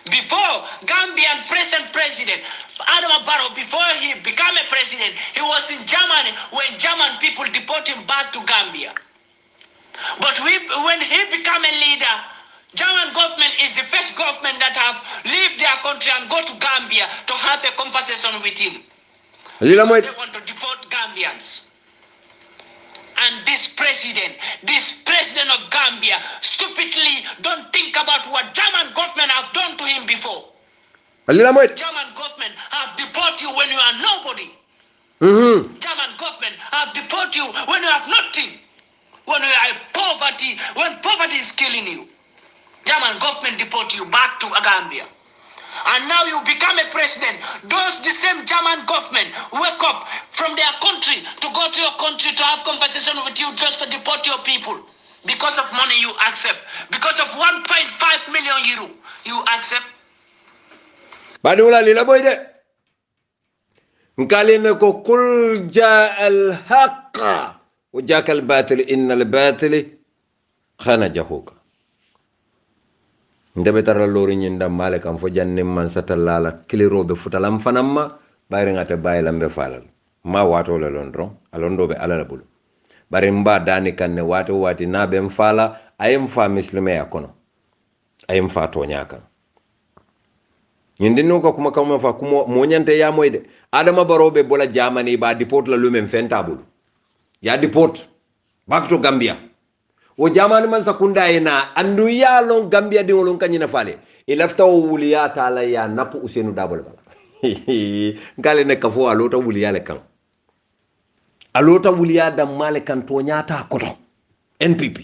Before Gambian present president, Adama Barrow, before he became a president, he was in Germany when German people deported him back to Gambia. But when he became a leader, German government is the first government that have leave their country and go to Gambia to have a conversation with him. They want to deport Gambians. And this president of Gambia, stupidly don't think about what German government have done to him before. German government have deported you when you are nobody. German government have deported you when you have nothing. When you are poverty, when poverty is killing you. German government deport you back to Gambia. And now you become a president. Those the same German government wake up from their country to go to your country to have conversation with you just to deport your people. Because of money you accept. Because of 1.5 million euro you accept. Badula lila boy de. Nkalime ko kul ja al haqqa wa jaka al batil inna al batil khana jahuka. Ndebe tara lori nyinda male kam fo janne man satalala kilirobe futalam fanamma bayri ngate bayilambe falal ma wato le londron alondo be alala bulu bari mba dani kanne wato wati nabe mfala ayem fa muslime yakono ayem fa tonyaka nyindi no ko kuma kam fa kuma mo nyante ya moyde Adama Barrow be bola Germany ba deport la lumem fentabulu ya deport back to Gambia o jamani man sakunda ina andu ya lon Gambia di ngolon kanyina fale ilafta wuliya taala ya napu Usenu Dabole bala ngale ne kafo alota wuliya le kan alota wuliya da male kan to nyata koto NPP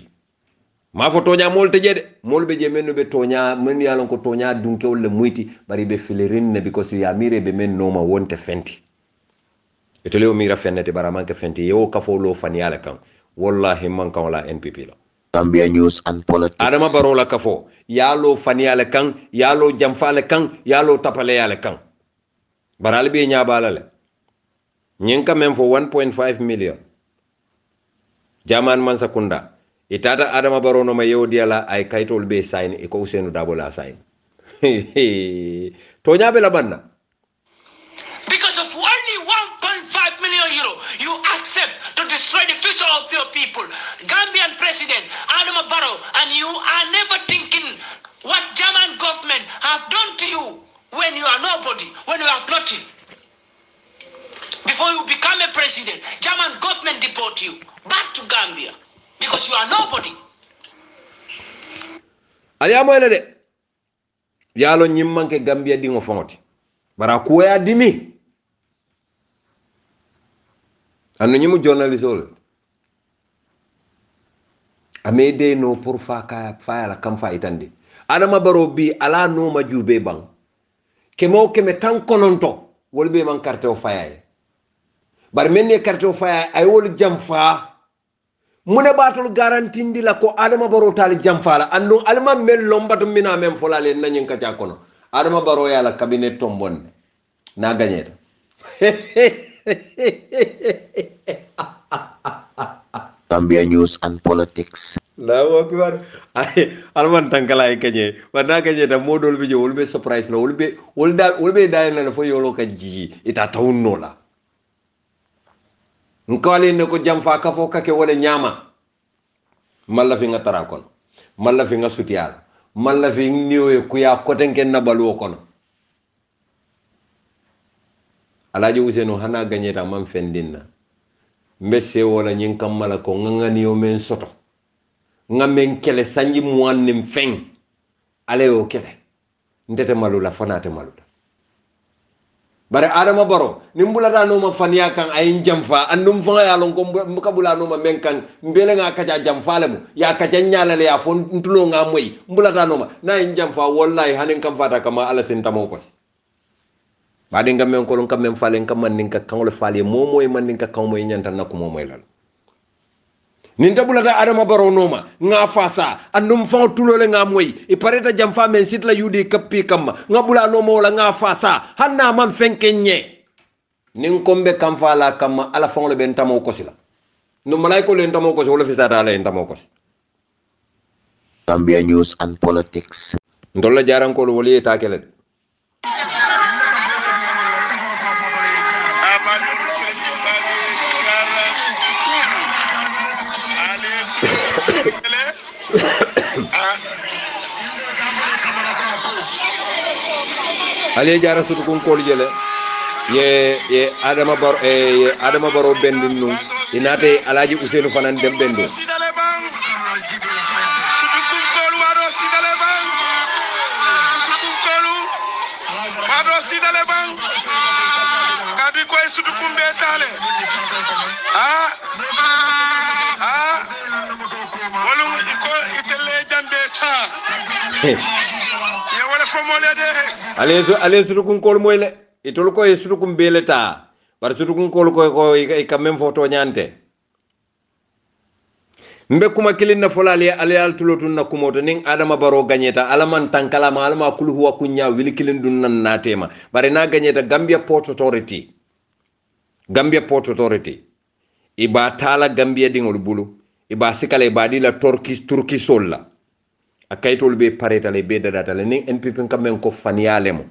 ma fo tonya mol te jede mol be je menno be tonya men ya lon ko tonya dunke wol muyti bari be filerin ne because ya mire be men no ma wonte fenti etole o mira fennete bara manke fenti yo kafo lo faniyale kan wallahi man kan wala NPP la Gambia News and Politics. Adama Barrow la kafo yalo faniyale kan yalo jamfale kan yalo tapale yale kan baral be nyaabala le nyenka mem fo 1.5 million jaman man sakunda itata Adama Barrow no ma yewdiala ay kaytol be sign e ko Usenu Dabole sign to nyaabe la banna because of only 1.5 million euro you accept to destroy the future of your people. Gambian president Adama Barrow, and you are never thinking what German government have done to you when you are nobody, when you have nothing. Before you become a president, German government deport you back to Gambia because you are nobody. Aliamo elede yalo nyimmanke Gambia dingo fongoti bara kuya dimi anu nyimu journalist ol amede no pour fa la kam fa itande Adama Barrow bi ala no ma jube bang kemo keme tan kononto wolbe man carte o fayaye bar menne carte o fayaye ay wol jamfa mune batul garantindi la ko Adama Barrow tal jamfa la andu alma mel lombatu mina mem folale nanyin ka kono Adama Barrow ya la cabinet tombonne na gagneta Gambia News and Politics. Allahu akbar. Ay alman tankala ay kanye. Wana kanye da modol bi wolbe surprise la wolbe da la fo yolo ka ji ita tawno la. Nkali ne ko jamfa ka fo kake wala nyama. Malla fi nga tara kon. Malla fi nga sutiyal. Malla fi niyo ku ya ko tenken na balu kono. Alaji Usenu hana ganye ta man fendinna. Mbese wala nyin kamala ko ngani yo men soto. Ngamen kele sanji muannim feng ale o kele ndete malula fanate malula bare adama baro nimbula da no ma faniya kan ayin jamfa andum fanga ya lon ko mbukabula no ma men kan mbele nga kaja jamfa le mu ya kaja nyala le ya fon ntulo nga moy mbula da no ma na yin jamfa wallahi hanin kam fata kama ala sen tamo ko badi ngam men ko lon kam men falen kam man ninka kanole fale momoy man ninka kan moy nyanta nakku momoy lal ninta bulata adama baro noma nga fasa andum fa tulole nga moy e pareta jamfa men sitla yudi kappi kamma nga bula noma wala nga fasa hanna man fenkenye nin kombe kam fala kamma ala fongole ben tamo kosila no malaiko len tamo kosi wala fisata ala en tamo kosi. Gambia News and Politics. Ndolla jaran ko woli ta kele Ali jara sutu kun kol jele ye adama baro bendin nu inate alaji Usenu fanan dem bendo sutu kun kol waro sidale bang sutu kun kol waro sidale bang kadi koy sutu kun betale wolum iko itele jambe ta ye wala fomole de ale sutu kun kol moyle itol ko e sutu kun beleta bar sutu kun kol ko e kam même photo nyante mbe kuma kilin na folale ale al tulotun na kumoto ning adama baro ganyeta alaman tankala ma alama kul huwa kunya wili kilin dun nan natema bare na ganyeta Gambia Port Authority iba tala Gambia dingol bulu iba sikale badi la turki solla akaytol be pareta le be data le ning NPP kam men ko faniyalemo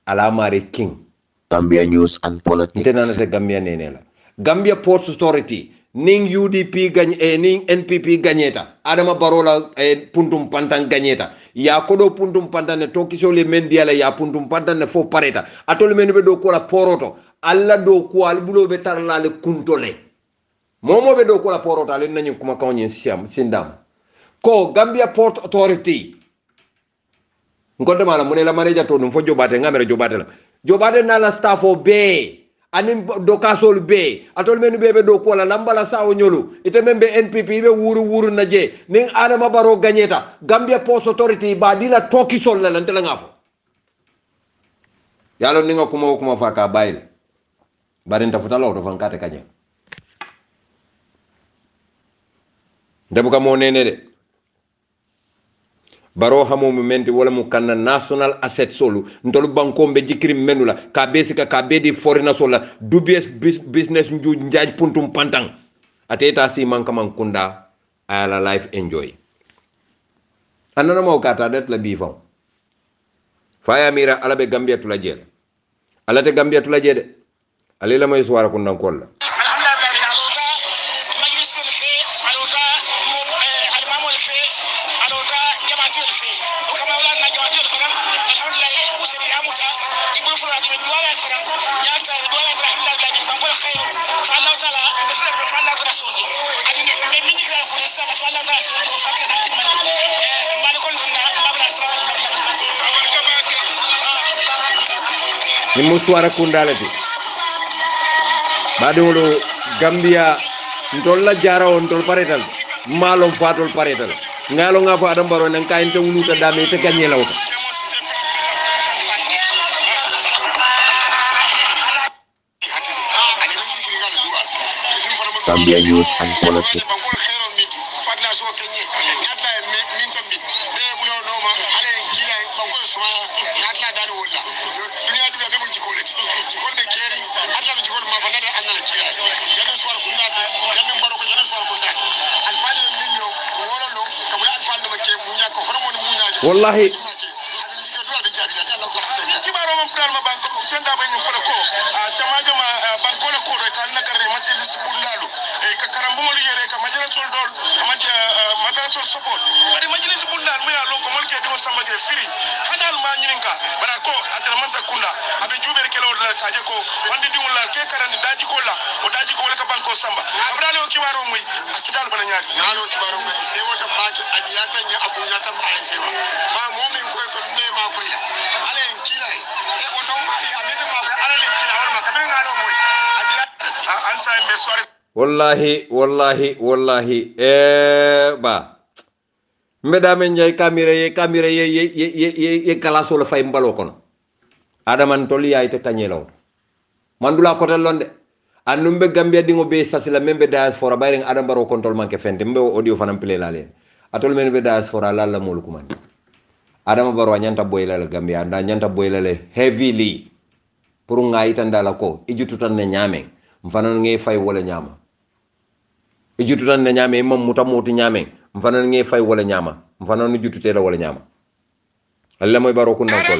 ala mari king. Gambia News and Politics. Tenana te Gambia nenela Gambia Port Authority ning UDP ning NPP ganyeta adama barola puntum pantan ganyeta ya kodo puntum pantan ne tokiso le mendiala ya puntum pantan ne fo pareta atol men be do ko la poroto alla do ko al bulo be tarla le kuntole momo be do ko la poroto ale nanyum kuma kawni sindam ko Gambia Port Authority ngonde mala munela manager to dum fo jobate ngamere jobate na la staffo be anim do kasol be atol menu be do ko la lambala sawo nyolu ite membe NPP be wuru na je ning adama baro ganyeta Gambia Port Authority ba dila toki sol la lantela ngafo yalo ninga kuma faka baile barinta futalo to fankate kanye debuka mo nene de baro hamo mumenti wala mu kanna national asset solu ndol bankombe jikri menula ka besika ka bedi foreigner sola dubious business nju njaaj puntum pantang ateta si manka man kunda ala life enjoy anana mo kata det la bifa faya mira ala be Gambia tula jele ala te Gambia tula jede alila may suwara kundan kolla ni muswara kundalati badolo Gambia ndolla jara on tol paretal malom fatol paretal ngalo nga fa adam baro nan kay te wuluta dame te gagné lawta Gambia News and Politics. Atla bi jikol ma fa nada annala kiyaye janen swar kundate janen baro ko janen swar kundate wallahi kibaro man fudal ma banko senda ba ñu fala ko jama jama banko la ko re kan nakare ma ci bundalu e ka karambu mo yere ka majara sol dol majara sol support bari majlis bundal mu ya lo ko molke do sama je firi hanal ma nyirinka bara ko atara man sakunda abe jubere kelo la kaje ko wandi di wala ke karande daji ko la o daji ko ka banko samba abdale o kibaro muy akidal bana nyaati nalo kibaro muy se wota baaki adiyata nya abu nyata ba ay sewa ma mo min ko ko ne ma ko ila ale en kila e ko taw mari amene ma ko ale en kila wala ma tabe ngalo muy adiyata ansa en be soare wallahi ba mbeda men jay camera ye kala so la fay mbalo kono adaman toli yaay te tañelo mandula ko telonde annumbe gambia dingo be sasila membe diaspora bayring adam baro control manke fende mbe audio fanam play la len atol men be diaspora la la mol kumani adam baro nyanta boyla la gambia nda nyanta boyla le heavily pour nga itanda la ko ijutu tan ne nyame mfanan ngay fay wala nyama ijutu tan ne nyame mom mutamoti nyame mfanan ngay fay wala nyama mfanan jutute la wala nyama alla moy baro kundan ko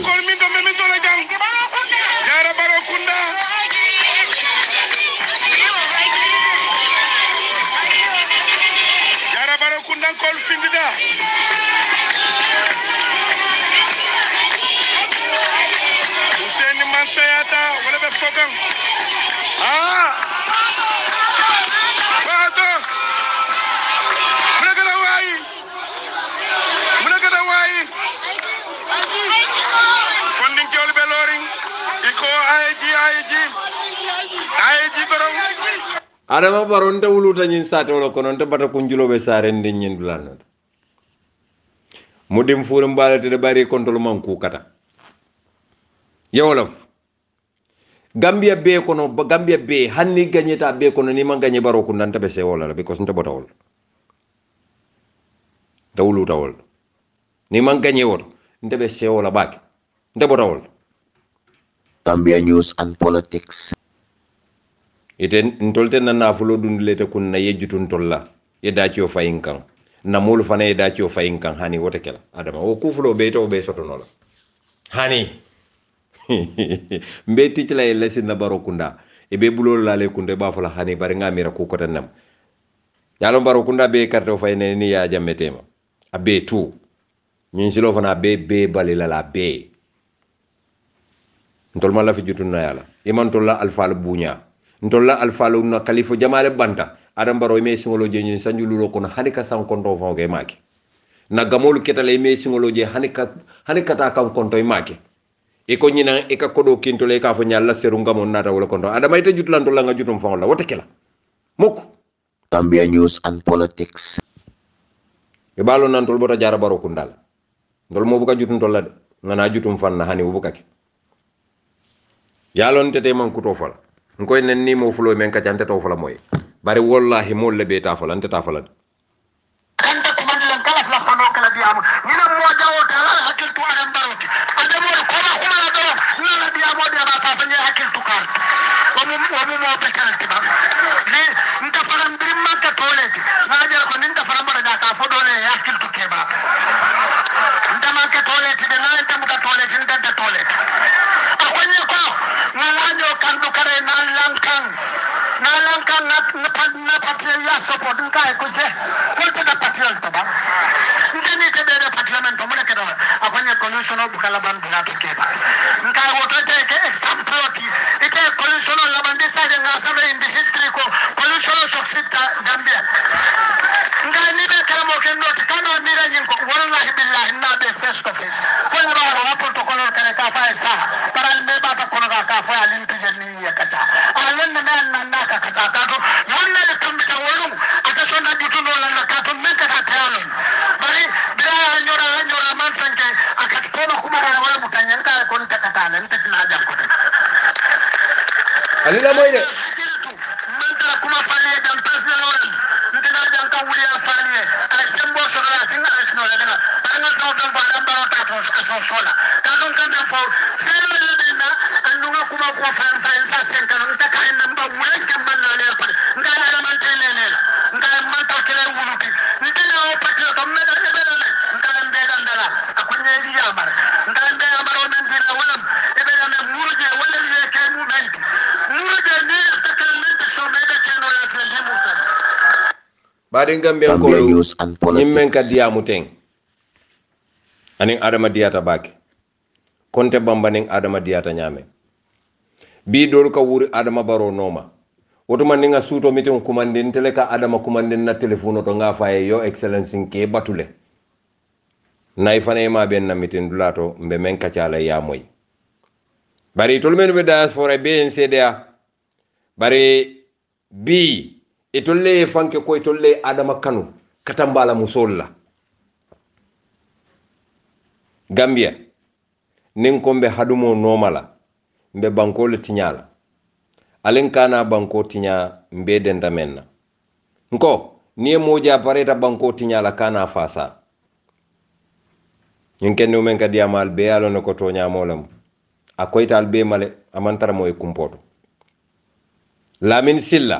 sayata wala be fokan bado munagada wayi funding jol be loring iko aiji borom adama baron te wuluta nyin sate wala kono te bata kunjulo be sare ndi nyin dulano mudim furum balate de bari kontrol man ku kata yewolof Gambia be kono Gambia be hanni gagneta be kono ni man gagné baro ko nanta be se wala because nta botawol dawlu tawol ni man gagné wor nta be se wala bak nta botawol Gambia news and politics iten ntolte na fulo dundulete kun na yejutun tolla ye dacio fayinkan na mulu fana ye dacio fayinkan hani wote kala adama o kufulo be to be sotonola hani mbeti tila lesin na baro kunda e be bulol la le kunda ba fala hani bari ngamira ku kota nam yalo baro kunda be carte fay ne ni ya jametema abe tu nyin silo fana be balila la be ntol mala fi jutun na yala iman tolla alfal bunya ntolla alfal na khalifa jamale banta adam baro me singolo je nyin sanjululo kono hani ka san konto fon ge maki na gamolu ketale me singolo je hani ka ta kan konto maki e ko nyina e ka kodo kintole ka fo nyalla seru ngamo nata wala kondo adama ite jutlanto la nga jutum fon la wote kala moko Gambia news and politics e balo nan tol bota jara baro kundal ndol mo buka jutum tolla de ngana jutum fan na hani buka ki yalon tete man kuto fala ngoy nen ni mo fulo men ka jante to fala moy bari wallahi mo le be ta fala ante ta fala kanta ko man lan kala fla fano kala diamu mina mo jawo kala hakil to adam baroti adamo ko ma kuma la do la diamu de ba fa fanya hakil to kar wa mo be kala tiba ni nta faram birim makka toleti na jara ko ninta faram bara da ka fodo le hakil to keba nta makka toleti de na nta makka toleti nta toleti akonye ko na lanyo kan do kare na lankan na patriel ya support nkai ko je ko ta patriel to ba ndeni ke be parliament mo ne ke do akonye collusion of kala ban bula to ke ba nkai woto te ke example ite collusion la bande sa de nga sa in the history ko collusion succeed Gambia ngai ni be kala mo ke no kana ni ra nyin ko wallahi billahi na be face to face ko la ba wa protocol kare ka fa sa paral me ba ta ko ka fa alin ti ni ya kata alen na na ka kata ka to wonna le tambita wolum ata sonna jutu no la ka to men ka ta talon bari bira nyora man sanke akat ko ma kuma ra wala mutanya ka ko ta kata nan ta na jam ko alila moyde man ta kuma fali jam personal wala ndina jam ka wuli ya fali ay sembo so la singa asno la dana banga to don ba dan ba ta to aso sola ka don kan da fo sero le dina andunga kuma ko fa sa sen kan ta ka namba wala kan man na le pa ngala la man tele le ngala man ta kele wuluti ndina o patio to mena le ngala be dan dala ako ne di jambar ngambe amaro men dina wala e be na muruje wala le ke movement muruje ni attaquement so be ke no la ke musa bari Gambia ko nyimmen ka diamu teng aning adama diata bake konte bamba ning adama diata nyame bi dol ka wuri adama baro noma woto man nga suto mitin kumandin tele ka adama kumandin na telefono to nga faye yo excellence ke batule nay fane ma ben na mitin dulato mbe men ka cala ya moy bari tol men be diaspora be en cda bari bi itolle fanke ko itolle adama kanu katambala musolla Gambia nin ko mbe hadumo nomala mbe banko le tinyala alen kana banko tinya mbe denda menna nko ni moja pareta banko tinyala kana fasa ñinken no men ka diamal be yalo no ko to nyamolam akoytal be male amantara moy kumpoto lamin silla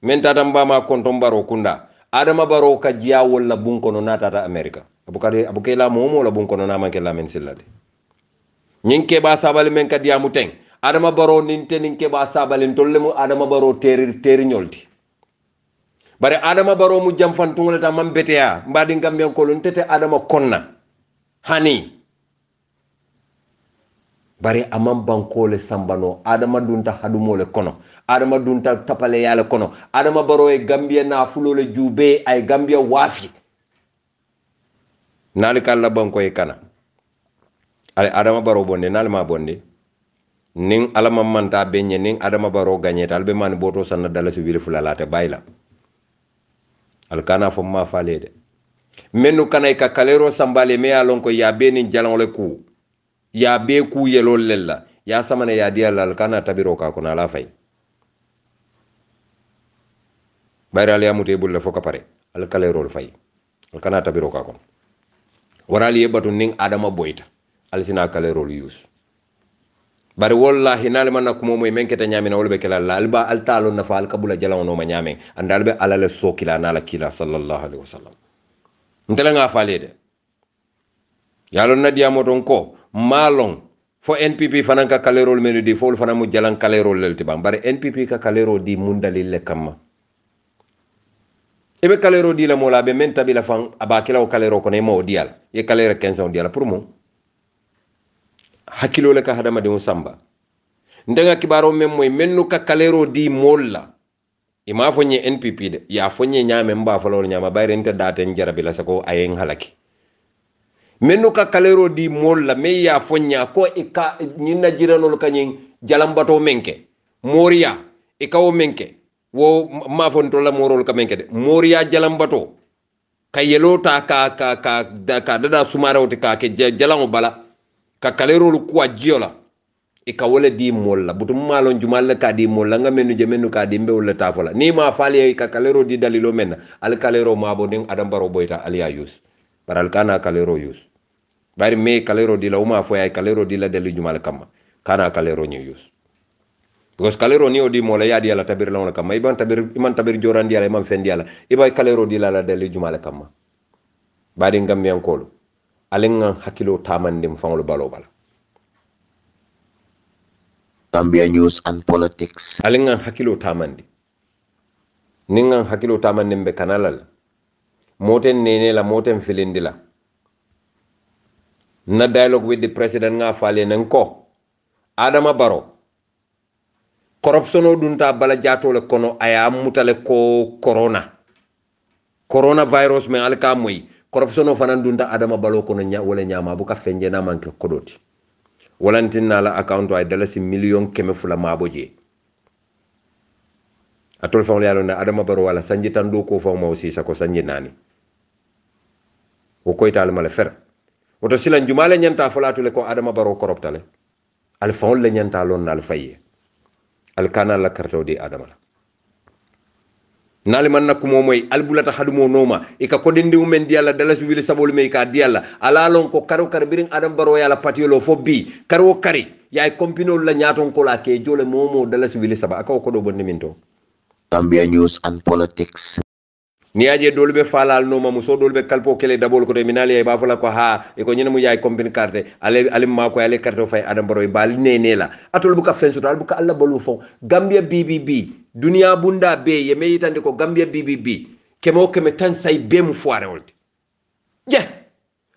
men tata mbama konton baro kunda adama baro ka jiya wala bunko no natata america abukay la momo la bunko no namanke lamin silla de ñinke ba sabal men ka diamu teng adama baro ninte ninke ba sabal tolle mu adama baro teri ñolti bare adama baro mu jamfantungole ta mambetea mbadi Gambia ko lon tete adama konna hani bare amam bankole sambano adama dunta hadumole kono adama dunta tapale yale kono adama baro e Gambia na fulole jube ay Gambia wafi nali kala banko e kana ale adama baro bonde nali ma bonde ning alama manta benye ning adama baro gagné talbe man boto sanna dala su wile fulalate bayla al kana fo ma falede menu kana ka kalero sambale me alon ko ya be ni jalon ku ya be ku yelo lella ya samane ya dia al kana tabiro ka ko na la fay bayral ya muté bulle fo ka pare al kalero fay al kana tabiro ka ko warali yebatu ning adama boyta al sina kalero yus bari wallahi nalima nakumo moy menketa nyamina wolbe kala alba altalo na fal kabula jalon no ma nyamen andalbe alale sokila nala kila sallallahu alaihi wasallam ntela nga falede yalon na diamo don ko malon fo NPP fanan ka kalerol menu di fo fanan mu jalan kalerol lelti bam bare NPP ka kalero di mundalil le kamma ebe kalero di la mola be men tabila fan abakila o kalero ko ne mo dial ye kalero 15 dial pour mo hakilo le ka hadama de samba ndenga kibaro mem moy mennu ka kalero di molla ima fonye NPP de ya fonye nyame mba falol nyama bayre nte date njarabi la sako ayen halaki mennu ka kalero di molla me ya fonya ko ika nyina jiranol kanyin jalambato menke moria ikawo menke wo ma fonto la morol ka menke de moria jalambato ka yelota ka dada sumarawti ka ke jalango bala ka kalero lu kwa jiola ka wala di molla butum malon jumal ka di molla nga menu je menu ka di mbe wala tafola ni ma fali ka kalero di dalilo men al kalero mabo ning adam baro boyta aliya yus baral kana kalero yus bari me kalero di la uma fo ay kalero di la delu jumal kam kana kalero ni yus because kalero ni odi mola ya di ala tabir la kam iban tabir joran di ala imam fendi ala ibay kalero di la delu jumal kam bari ngam yan kolu alenga hakilo tamandim fanglo balo bala Gambia News and Politics. Alingan hakilo tamandi. Ningan hakilo tamandi mbe kanalal. Moten nene la moten filindila. Na dialogue with the president nga fale nenko. Adama Barrow. Corruption dunta bala jato le kono aya mutale ko corona. Coronavirus me alka moy. Corruption fanan dunta Adama Barrow kono nya wala nyama buka fenje na manke kodoti. Walantina la account ay dalasi million keme fula maboje atol fawle yalo na Adama Barrow wala sanji tando ko fawma aussi sako sanji nani o koytal mala fer oto silan jumale nyanta fulatu le ko Adama Barrow koroptale al fawle nyanta lon nal faye al kana la karto di Adama la nali man nakumo moy albulata hadumo noma ika ko dendi umen diala dalasi wili sabol me ka diala ala lon ko karo kar birin Adam Barrow yala patiolo fobbi karo kari yaay kompino la nyaton ko la ke jole momo dalasi wili saba akaw ko do bonni minto Gambia News and Politics. ni aje dolbe falal no mamu so dolbe kalpo kele dabol ko de minali ba fala ko ha e ko nyene mu yaay company carte ale ma ko ale carte fay adam baro bal nene la atol bu ka fensu dal bu ka alla balu fon Gambia BBB dunia bunda be ye meyitande ko Gambia BBB kemo keme tan say be mu foare wolde je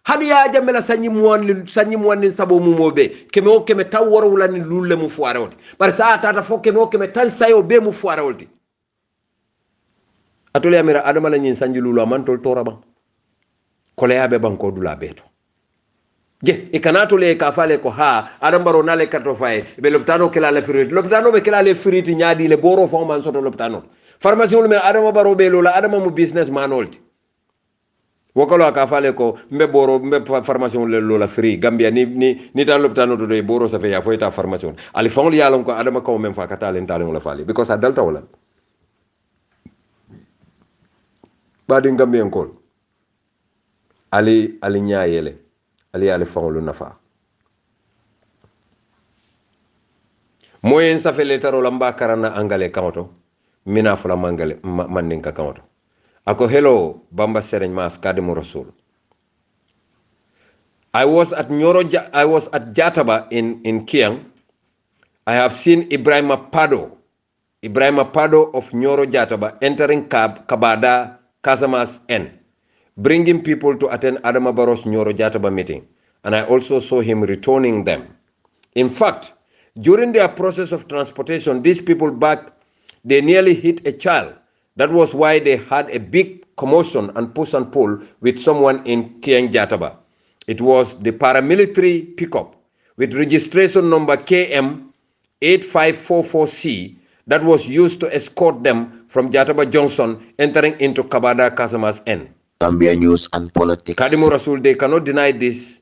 hadu ya jamela sanyi muwanni sabo mu mobe kemo keme taw worowlani lulle mu foare wolde bar sa tata fo kemo keme tan sayo be mu foare wolde atole amira adama la nyin sanji lulu amantol toraba kole yabe banko dula beto je e kanato le ka fale ko ha adam baro nale karto fay be loptano kala le friti loptano be kala le friti nyaadi le boro fo man soto loptano pharmacie me adam baro be lola adam mu business man olti wokolo ka fale ko mbe boro mbe pharmacie le lola free Gambia ni ta loptano do e boro sa fe ya fo ta pharmacie ali fon yalon ko adam ko men fa kata len talen la fali because adalta wala badi Gambien kol ali nyaayele ali fangolu nafa moyen sa fe letaro lamba karana angale kamoto mina fula mangale mandinka kamoto ako hello bamba sereny mas kadimu rasul I was at Jataba in Kiang. I have seen Ibrahim Pado of Nyoro Jataba entering Kabada Kasamas N, bringing people to attend Adama Barrow's Nyoro Jataba meeting, and I also saw him returning them. In fact, during their process of transportation, these people they nearly hit a child. That was why they had a big commotion and push and pull with someone in Kiang Jataba. It was the paramilitary pickup with registration number KM8544C that was used to escort them from Jataba Junction entering into Kabada Kasamas N. Gambia News and Politics. Kadimu Rasul, they cannot deny this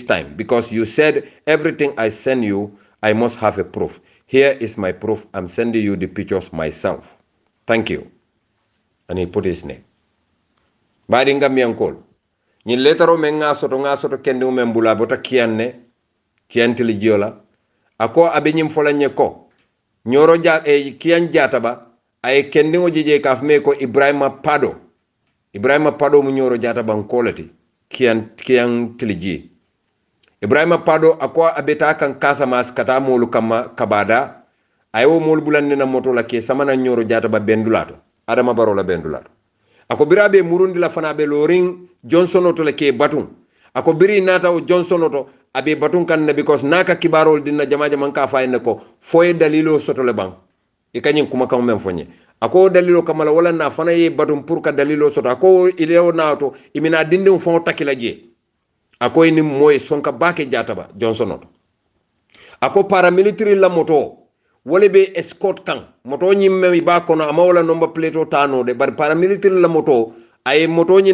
time because you said everything I send you, I must have a proof. Here is my proof. I'm sending you the pictures myself. Thank you. And he put his name. Badi Gambian call. Ni letaro menga soto kendi umembula bota kiantili jiola. Ako abenyim fola nyeko. Nyoro kian Jataba ay kendi ngojije kafme ko Ibrahima Pado mu nyoro Jataba nkolati kian tiliji. Ibrahima Pado ako abeta kan Kasamas kata molu kama Kabada ayo molu bulande na moto la ke samana nyoro Jataba bendulato Adama Barrow la bendulato. Ako birabe murundi la fana be loring Johnson oto le ke batun. Ako biri nata o Johnson oto abe batun kan because naka kibarol dinna jamaja man ka fayne ko foye dalilo soto le bang. E kanyin kuma kan men fonye. Ako dalilo kamala wala na fana ye batun pour ka dalilo soto. Ako ileo nato imina dindin fon takila je. Ako ini moy sonka bake Jataba Johnson oto. Ako paramilitary la moto wole be escort kan moto nyimme ba kono amawla number plate tano de bar paramilitary la moto ay moto nyi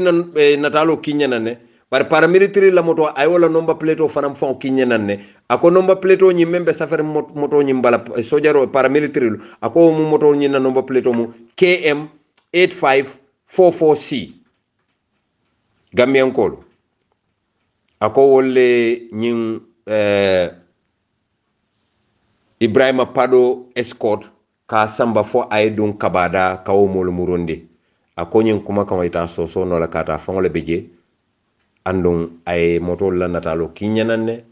natalo kinyanane bar paramilitary la moto ay wala number plate fanam fon kinyanane ako number plate nyi membe safari moto nyi mbala sojaro paramilitary ako mu moto nyi na number plate mu KM8544C Gambian call ako wole nyi Ibrahima Pado escort ka samba fo ay dun Kabada kawo molu muronde akonyin kuma kan wayta soso no la kata fon le beje andun ay moto la natalo kinyanane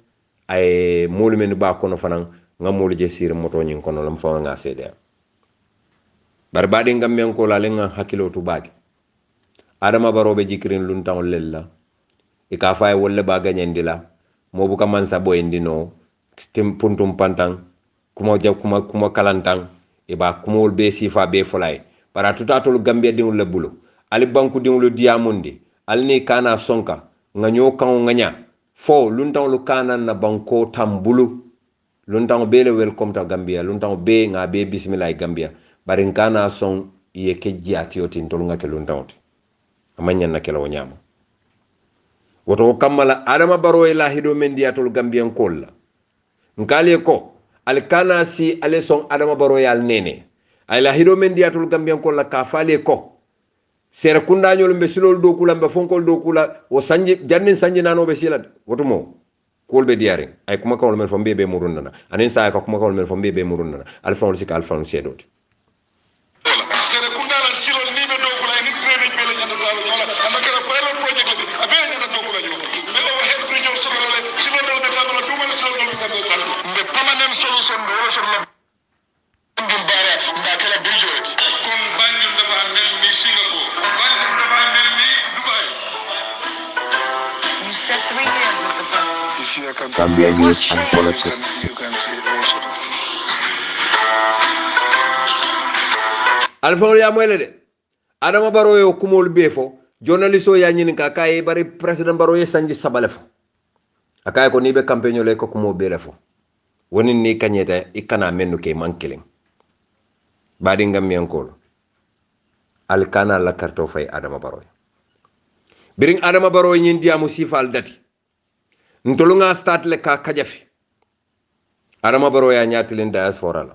ay molu men ba kono fanan ngamolu je sir moto nyin kono lam fa nga sede barbadi ngam ko la lenga hakilo tu baadi Adama Barrow be jikrin lun tan lella e ka fay wolle ba ganyandila mo bu ka man sa boyndino tim puntum pantang kuma kalantang iba kumol be sifa be fulay para tutatol Gambia dingul le bulo ali banku dingul diamondi alni kana sonka nganyo kan nganya fo luntan lu kana na banko tambulu luntan be le welcome ta Gambia luntan be nga be bismillah Gambia barin kana son ye ke jiati otin tol ngake luntan oti amanya na kelo nyama woto kamala Adama Barrow ila hido mendiatol Gambian kolla ngale ko alkana si ale son Adama Barrow yal nene ay la hido men diatul Gambian ko la ka fale ko sere kunda nyol be silol do kula be fonkol do kula o sanji jannin sanji nano be silad wotumo kolbe diare ay kuma kawol men fo be murundana anen sa ka kuma kawol men fo be murundana alfa wol sika alfa sedoti sere kunda la silol ni be do kula ni trene be Gambia News and Politics. You can see it also. Alfa ya moyle de Adama Barrow yo kumol befo journalist o ya nyini ka kay bari president Barrow ye sanji sabale fo akay ko ni be campagne le ko kumo bele fo woni ni kanyeta ikana mennu ke mankilin badi ngam yankol alkana la karto fay Adama Barrow biring Adama Barrow nyin diamu sifal dati ntolunga start le ka kajafi Adama Barrow ya nyatilen diaspora la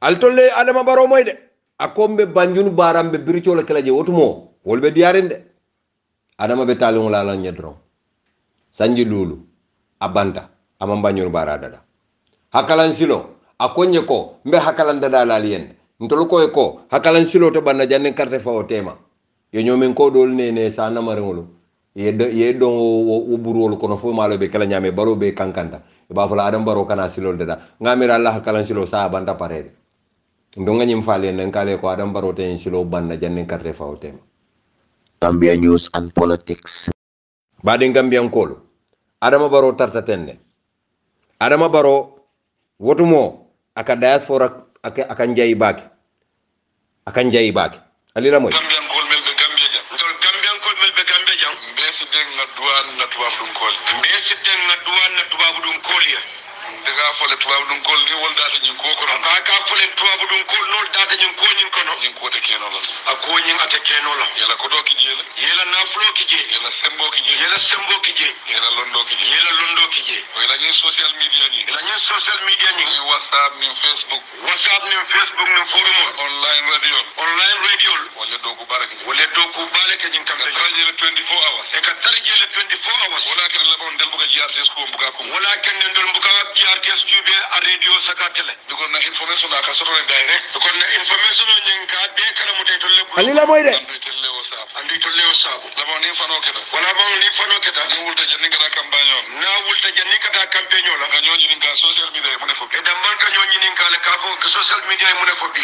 altolle Adama Barrow moyde akombe banjunu barambe biricolo kelaje wotumo wolbe diarinde Adama be talon la nyedro sanji lulu abanta amam banjunu barada hakalan silo akonye ko mbe hakalan dada la lien ntolo ko hakalan silo to banna janne carte fa o tema yo nyomen ko dol nene sa namarengolo ye don o burol kono fo malo be kala nyame Barrow be kankanta e ba fala Adama Barrow kana silo dada ngamira Allah hakalan silo sa banta parede ndonga nyim fale nan kale ko Adama Barrow ten silo banna janne carte fa o tema Gambia News and Politics. Badi Gambian kolo Adama Barrow tarta tenne Adama Barrow wotumo aka diaspora aka njayi baki alira moy Gambian kol mel be Gambia jam. Ndol Gambian kol mel be Gambia jam. Mbesi den na duwan na tubab dum kol. Mbesi den na duwan na tubab dum kol ya. Daga fole tubab dum kol ni wol data nyin ko kono. Ka fole tubab dum kol nol data nyin ko nyin kono. Nyin ko de keno la. Ako nyin ate keno la. Yela ko do ki jela. Yela na flo ki je. Yela sembo ki je. Yela sembo ki je. Yela londo ki je. Yela londo ki je. Yela nyin social media ni. Yela nyin social media ni. WhatsApp ni Facebook. WhatsApp ni Facebook ni forum. Online radio. Online radio. Wala do ko barake. Wala do ko barake nyin kam. Tarjele 24 hours. E ka tarjele 24 hours. Wala ken la bon del buga GRTS ko buga ko. Wala ken ndol buga GRTS jube a radio sakatele. Dugo na information aka soro direct. Dugo na information nyin ka be kala mo tay tolle. alila moy de Andi tolle o sabu. La bon ni fano keta. Wala bon ni fano keta. Ni wulta janni kada campagne on. Na wulta janni kada campagne on. Nga nyoni nga social media mo ne fo. E dambal ka nyoni ni nga le ka fo social media mo ne fo bi.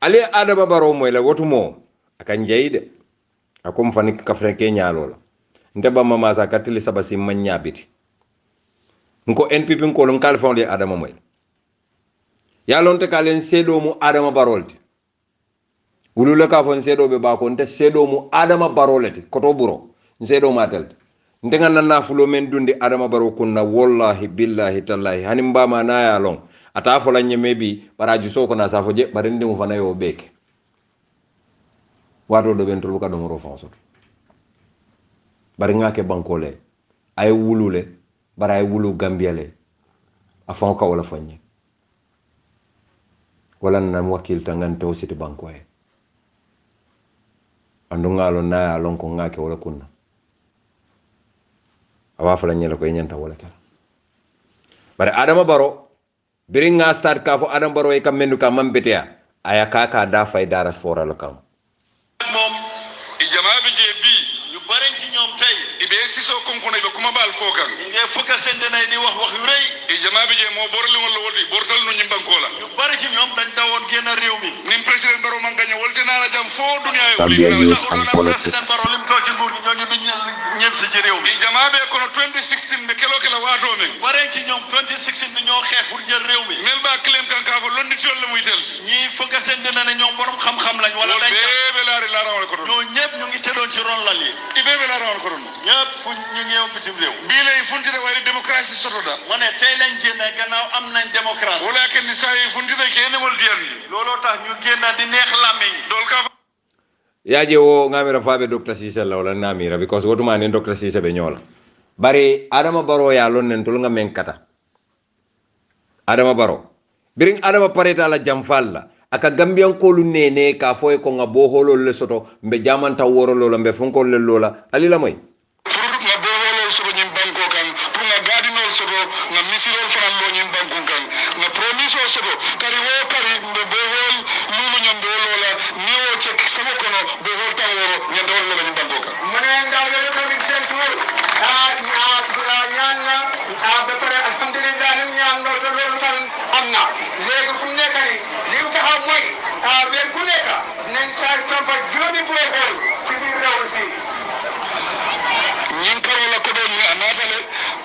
ali Adama Barrow moy la wotumo aka njayide akom fani kafre ke nyalola nte bamma masa katili sabasi man nyabiti nko NPP ko lon kalfon de Adama moy ya lonte kalen sedo mu Adama Barrow ti wulule ka fon sedo be ba ko nte sedo mu Adama Barrow leti koto buro sedo matel nte ngana na fulo men dundi Adama Barrow kunna wallahi billahi tallahi hanim bama na ya long ata fola nyeme bi baraju soko na safo je barinde mu fana yo beke wato do bentolu ka do ngoro fonso bari ngake bankole ay wulule bara ay wulu Gambiale afon ka wala fanye wala nan wakil tangante o siti banko e andu ngalo na ya lon ko ngake wala kunna awa fala nyela ko nyanta wala kala bari Adama Barrow biring nga start ka fo Adama Barrow e kam mendu ka mambetea aya kaka da fay dara fora la kam mom i jamaa bi je bi ñu bare ci ñom tay ibe siso konkono be kuma bal fokan nge fuka sende nay ni wax yu reuy i jamaa bi je mo borli won la woldi bortal no ñim banko la ñu bare ci ñom dañ dawon gëna rew mi nim president Barrow man gañe wolti na la jam fo dunya yo Gambia News and president Politics. Barrow lim toki nguur ñoo ñu duñ ñepp ci rew mi i jamaa be kono 2016 be kelo kala wato men bare ci ñom 2016 ñoo xex pour jël rew mi mel ba claim kan ka fo londi tol la muy tel ñi fuka sende na ñom borom xam xam lañ wala dañ be laari la rawal ko ñoo ñepp ñu ngi teddon ci ron lal yi ibebe la rawal ko don ñepp fu ñu ngeew bitim rew bi lay funtide way démocratie sotoda mané tay lañ génné gannaaw am nañ démocratie wala ken ni say funtide kene mol diyan lolo tax ñu génna di neex lamiñ dol ka yaje wo ngamira fabe Dr. Cissé la wala namira because wotuma ni Dr. Cissé be nyola bari Adama Barrow ya lon nen tul nga men kata Adama Barrow biring Adama pareta la jam falla aka gambian ko lu nene ka foy ko nga bo holol le soto mbe jamanta woro lola mbe fonko le lola ali la moy nga bo holol soto nyim banko kan pour nga gadinol soto nga misilol fanan lo nyim banko kan nga promise o soto kari wo kari mbe bo hol lulu nyambe lola ni o cek sama kono bo hol tan woro nyanda wala lo nyim banko kan mune ndawle ko min sentur ñaanna ba pare alhamdulillah ñu ñaan lo to lolu tan amna legi fu nekk ni li ko taxaw moy ben ku nekk nañ sa tomba joni bo hol ci biir rew ci ñin karo la ko do ni anatale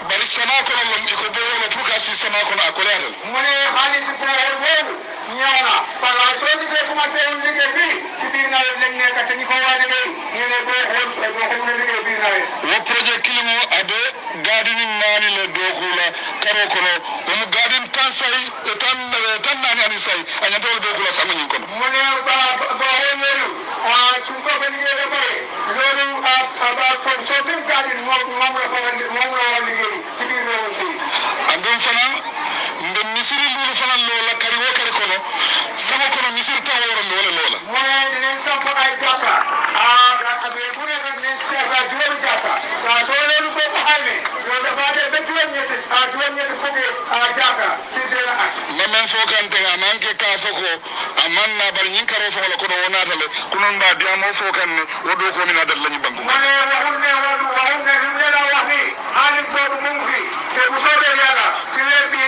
bari sama kono lo ko bo wala pour ka si sama kono akole adal mune xaalis ci hol wogu ñaana par la so di se commencé liggéey bi ci biir nawet lañ nekk te ñi ko waa liggéey ñu ne bo hol bo xam ne liggéey biir nawet wo projet kilimo ade gadini nani le dokula karo kono mu gadin tan say tan nani ani say anya dol dokula sama nyin kono mune ba holu su ko ben liggéey ba pare lolu ba ko so dem gadin mom la ko mom la wala liggéey ci biir rew ci andum fana mbe misiri lulu fana lola kari wo kari kono sama kono misiri tan woro lola lola mune dinañ samp ay jàkka abe bu ne rek ne sefa juróom jàkka so lolu ko ko xamé loolu dafa dé ba juróom-ñetti fukki jàkka ci dina at na men fo kan te amanke ka fo ko amanna bar nyin karo fo la kono wonata le kunon ba diamo fo kan ne wodo ko mina dal lañu banku mune waxul ne ñu leen wax ni xaalis boobu mu ngi fi te bu soobee yàlla ci weer bi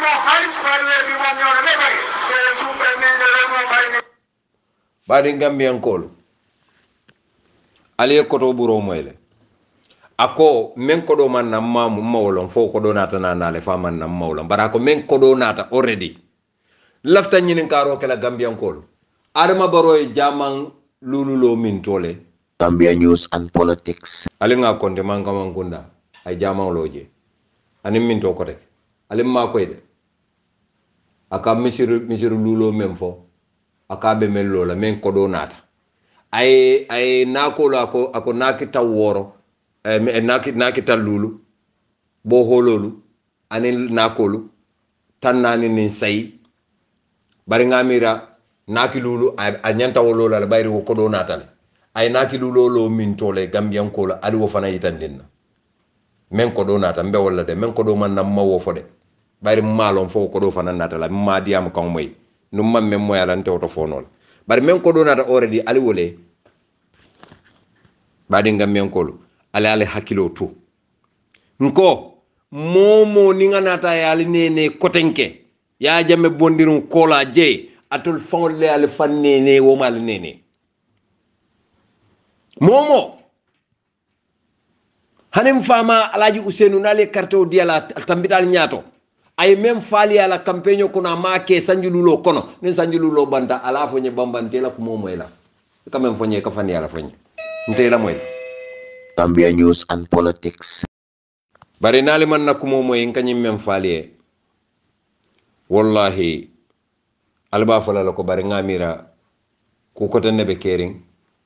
moom xaalis weer bi moom ñoo ne bari te su ne moom bari ne badi gambian kol ali koto buro moyle ako men kodo man na mamu mawlon fo kodo nata nanale fa man na mawlon bara ko men kodo nata already lafta nyinin karo kala gambian kol adama baroy jaman lululo min tole Gambia News and Politics. ali nga konte man kam gunda ay jaman loje ani min to ko rek ali ma koy de aka misiru lulo men fo aka be mel lola men kodo nata ay nakolo ako nakita woro nakita lulu bo hololu ani nakolu tannani nin say bari ngamira naki lulu a nyanta wolola la bayri wo kodo natal ay naki lulu lo min tole gambian ko la ali wo fana yitandinna men kodo nata mbe wala de men kodo man nam mawo fo de bari malon fo kodo fana natala ma diam kan moy num mam mem moyalante oto fonol bari men kodo nata already ali wole badi gambian ko ale hakilo to nko momo ni nganata yali nene kotenke ya jamme bondirun kola je atul fonle ale fannene wo mal nene momo hanim fama alaji usenu nale karto diala tambidal nyato ay mem fali ala campagne ko na make sanjululo kono nen sanjululo banda ala fonye bambante la ko momo ela kamem fonye ka fani ala fonye ntela moy Gambia News and Politics. bari nali man nakumo moy kanyim mem fali wallahi alba fala la ko bari ngamira ku ko tan be kering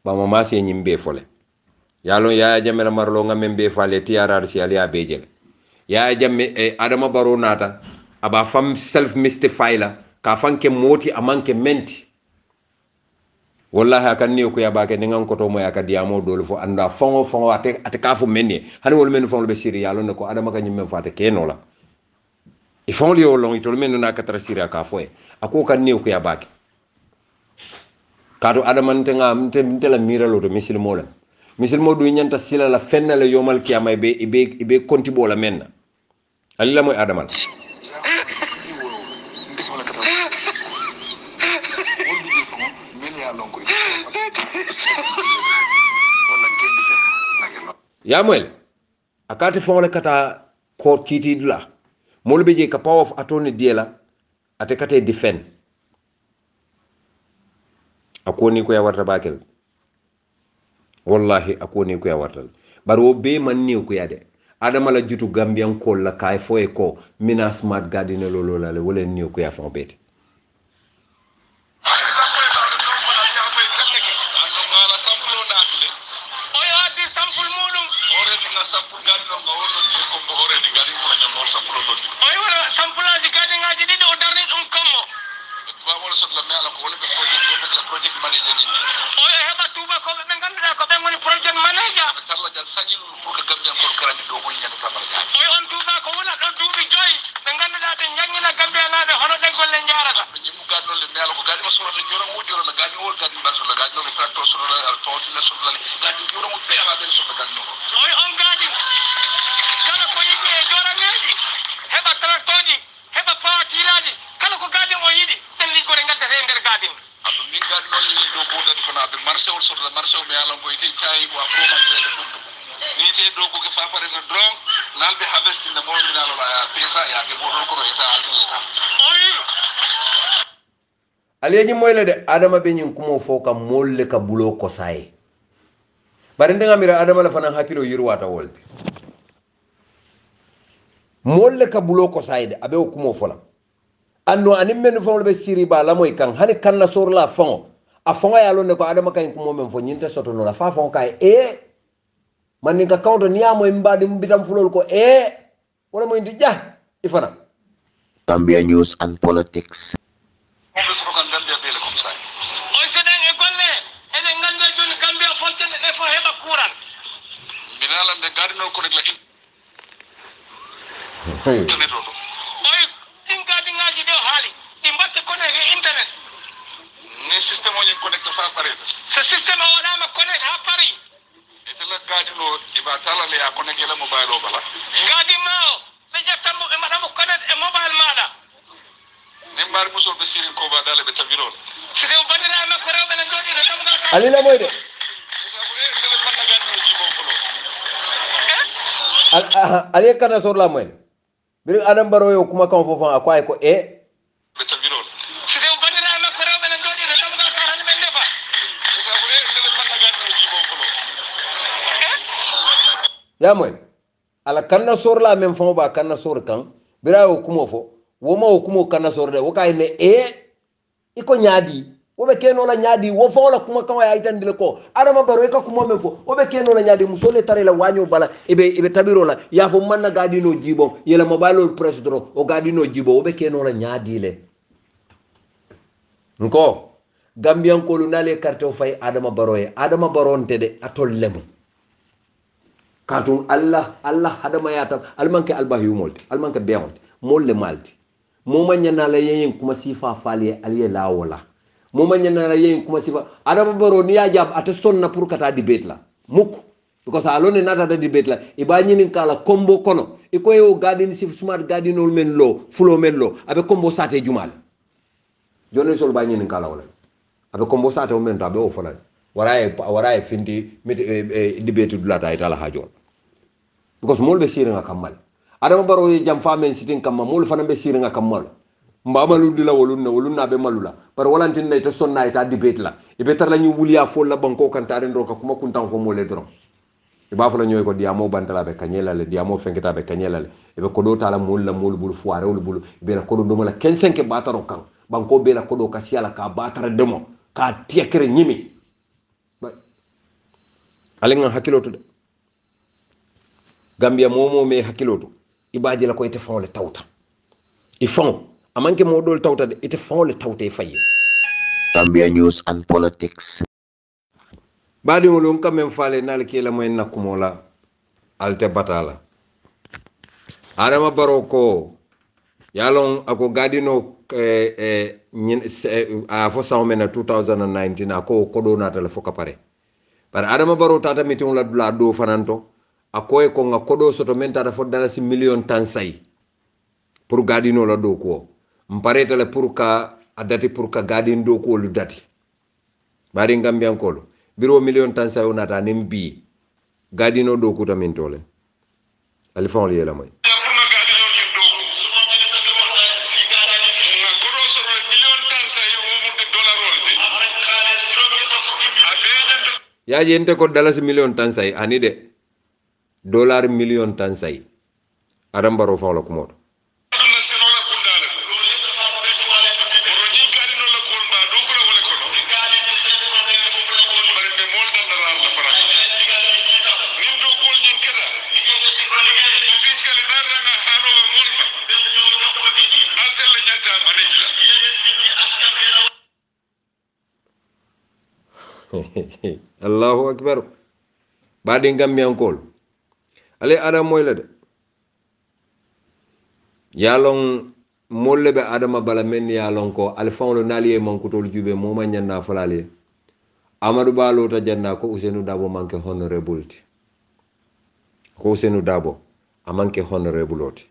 ba ma masi nyimbe fole yalo ya jamela marlo ngamem be fale tiarar ci ali abejel ya jamme adama baro nata aba fam self mystify la ka fanke moti amanke menti wallahi akan ni ko yabake ni ngan ko to moy akadi amo dole fo anda fongo ate ka fu menni hani wol men fongo be siri yalo ne ko adama ka nyimme fate keno la e fongo yo long itol men na katra siri aka fo e ako kan ni ko yabake kado adama ntenga ntela miralo to misilmo la misilmo du nyanta sila la fenna la yomal kiyama be konti bola menna alila moy adama Yamuel akati fongle kata ko kiti dula molbe je ka power of attorney diela ate kate defend akoni ko ya warta bakel wallahi akoni ko ya warta baro be man ni ko ya de adama la jutu gambian ko la kay foye ko mina smart garden lolo la wala ni ko ya fon bete sañil pour que Gambia ko karandi do ko ñan kamara ga oy on tuba ko wona do duubi joy be ganduda be ñangina Gambia naade hono de golle njaarata ñi mu gaddo le mel ko gaddi ma solo de joro mo joro na gaddi wol gaddi ba solo gaddi no be tratto solo la al tawti la solo la gaddi joro mo pe ala be solo gaddi no oy on gadi kala ko yidi e jora meji heba trattoji heba pawatiraji kala ko gadi o yidi den li gore ngadda e nder gadi adu min gaddi non ni do ko gaddi fana be marché wol solo marché o me ala ko ite caayi ko afro man de ni te do ko fa pare no drong nal be harvest na mo ni nalo la pesa ya ke bo ko eta alti eta oy aliyeji moyle de adama be nyin kumo fo kam molle ka bulo ko saye bari ndenga mira adama la fanan hakilo yirwata wolde molle ka bulo ko saye de abe kumo fola anno anim men fo be siri ba la moy kan hani kan na sor la fon a fon ya lo ne ko adama kay kumo men fo nyinte soto no la fa fon kay man ni ka kawto niamo mbadi mbitam fulol ko wala moy ndi ja ifana Gambia News and Politics. mo be so kan Gambia be le comme ça oy seden e golle ede ngande joni Gambia foltene e fo heba kuran binala be gaddi no ko rek la internet o oy din gadi ngaji de haali di mbatte kono e internet ni système o ñu connecté fa pare ce système o wadama connect ha pari ete la gaddi no iba tala le ya connecté la mobile o bala gadi mao be jettambo e madamo connect e mobile mada ni mbar muso be sirin ko ba dale be tabirol si de bandira makko rewbe ne jodi ne tam gal ali la moy de ali kana sor la moy bir adam baro yo kuma kan fofan akwai ko be tabirol si de bandira makko rewbe ne jodi ne tam gal tan men defa ya moy ala kanna sor la men fon ba kanna sor kan bira yo kuma fo wo ma wo kuma kanna sor de wo kay ne iko nyaadi wo be keno la nyaadi wo fo la kuma kan ya itandile ko adama baro e ka kuma men fo wo be keno la nyaadi musole tare la wanyo bala ibe tabiro la ya fo man na gadi no jibo yela mobile o press dro o gadi no jibo wo be keno la nyaadi le nko gambian ko lu nale carte o fay adama baro onte de atol lemu katun allah hadama yatam almanke albahi umolti almanke beonti molle malti moma nyana la yen kuma sifa fali aliye la wala moma nyana la yen kuma sifa adama baro ni ya jab ata sonna pour kata debate la mukk because alone nata da debate la iba nyinin kala combo kono iko yo garden sif smart garden ol men lo fulo men lo abe combo sate jumal joni sol ba nyinin kala wala abe combo sate o men ta be o fona waraye findi debate dulata itala hajo because mol be siringa kamal adama baro ye jam famen sitin kamma mol fana be siringa kamal mbamalu dila wolunna be malula par walantin ne to sonna ita debate la ibe tar la ñu wuliya fo la banko kan tare ndo ka kuma kuntan fo mole dron e ba fa la ñoy ko diamo bantala be kanyela le diamo fenketa be kanyela le ibe ko do tala mol la mol bul foare wol bul be la ko do mala 15 bataro kan banko be la ko do ka siala ka batara demo ka tiekere nyimi alenga hakiloto de Gambia momo me hakiloto ibaji la ko ite fon le tawta ifon amanke modol tawta de ite fon le tawta faye Gambia News and Politics. badi wolon kam men fale nal ke la moy nakumola alte batala adama baroko yalon ako gadino a fo sawmena 2019 ako kodo na tele foka pare par adama baro tata meeting la dula do fananto akoy ko nga kodo soto men tata fo dala si million tan say pour gadino la do ko mpare tele pour ka adati pour ka gadin do ko lu dati bari ngambian ko biro million tan say onata nimbi gadino do ko tamin tole ali fon li la moy ya jente ko dalasi million tan say ani de dollar million tan say adam baro fa la ko moto Allahu akbar baadi gambiyankol ale adam moy la de yalon molle be adama bala men yalon ko alfawlo naliye mankutol jube moma nyanna falale amadou balo ta janna ko Ousainou Dabo manke honorable ti ko Ousainou Dabo amanke honorable oti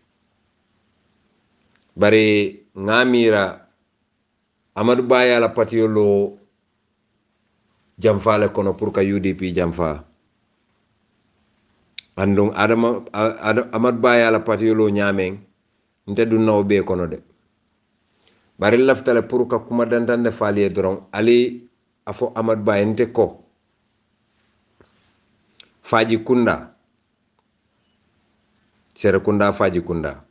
bari ngamira amadou baya la patiolo jamfale kono pour ka UDP jamfa andung amadou baya la patiolo nyamen nte du naw be kono de bari laftale pour ka kuma dantande faliye doron ali afo amadou baya nte ko faji kunda sere kunda faji kunda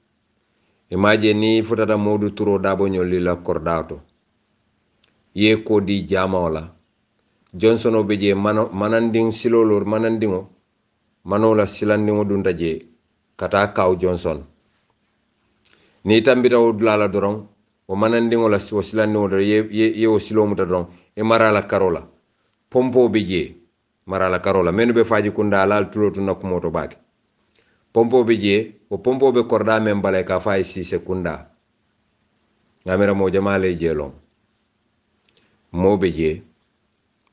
imaje ni futata Modou Touro Dabo nyoli la kordato ye ko di jamawla Johnson obeje mananding silolor manandingo manola silandingo dunta je kata kaw Johnson ni tambita odlala doron o manandingo la silandingo do ye o silomuta doron e marala karola pompo beje marala karola menu be faji kunda lal tulotu nakumoto bake pompo be je o pompo be korda men bale ka fay 6 sekunda ngamira mo jamale jelon mo be je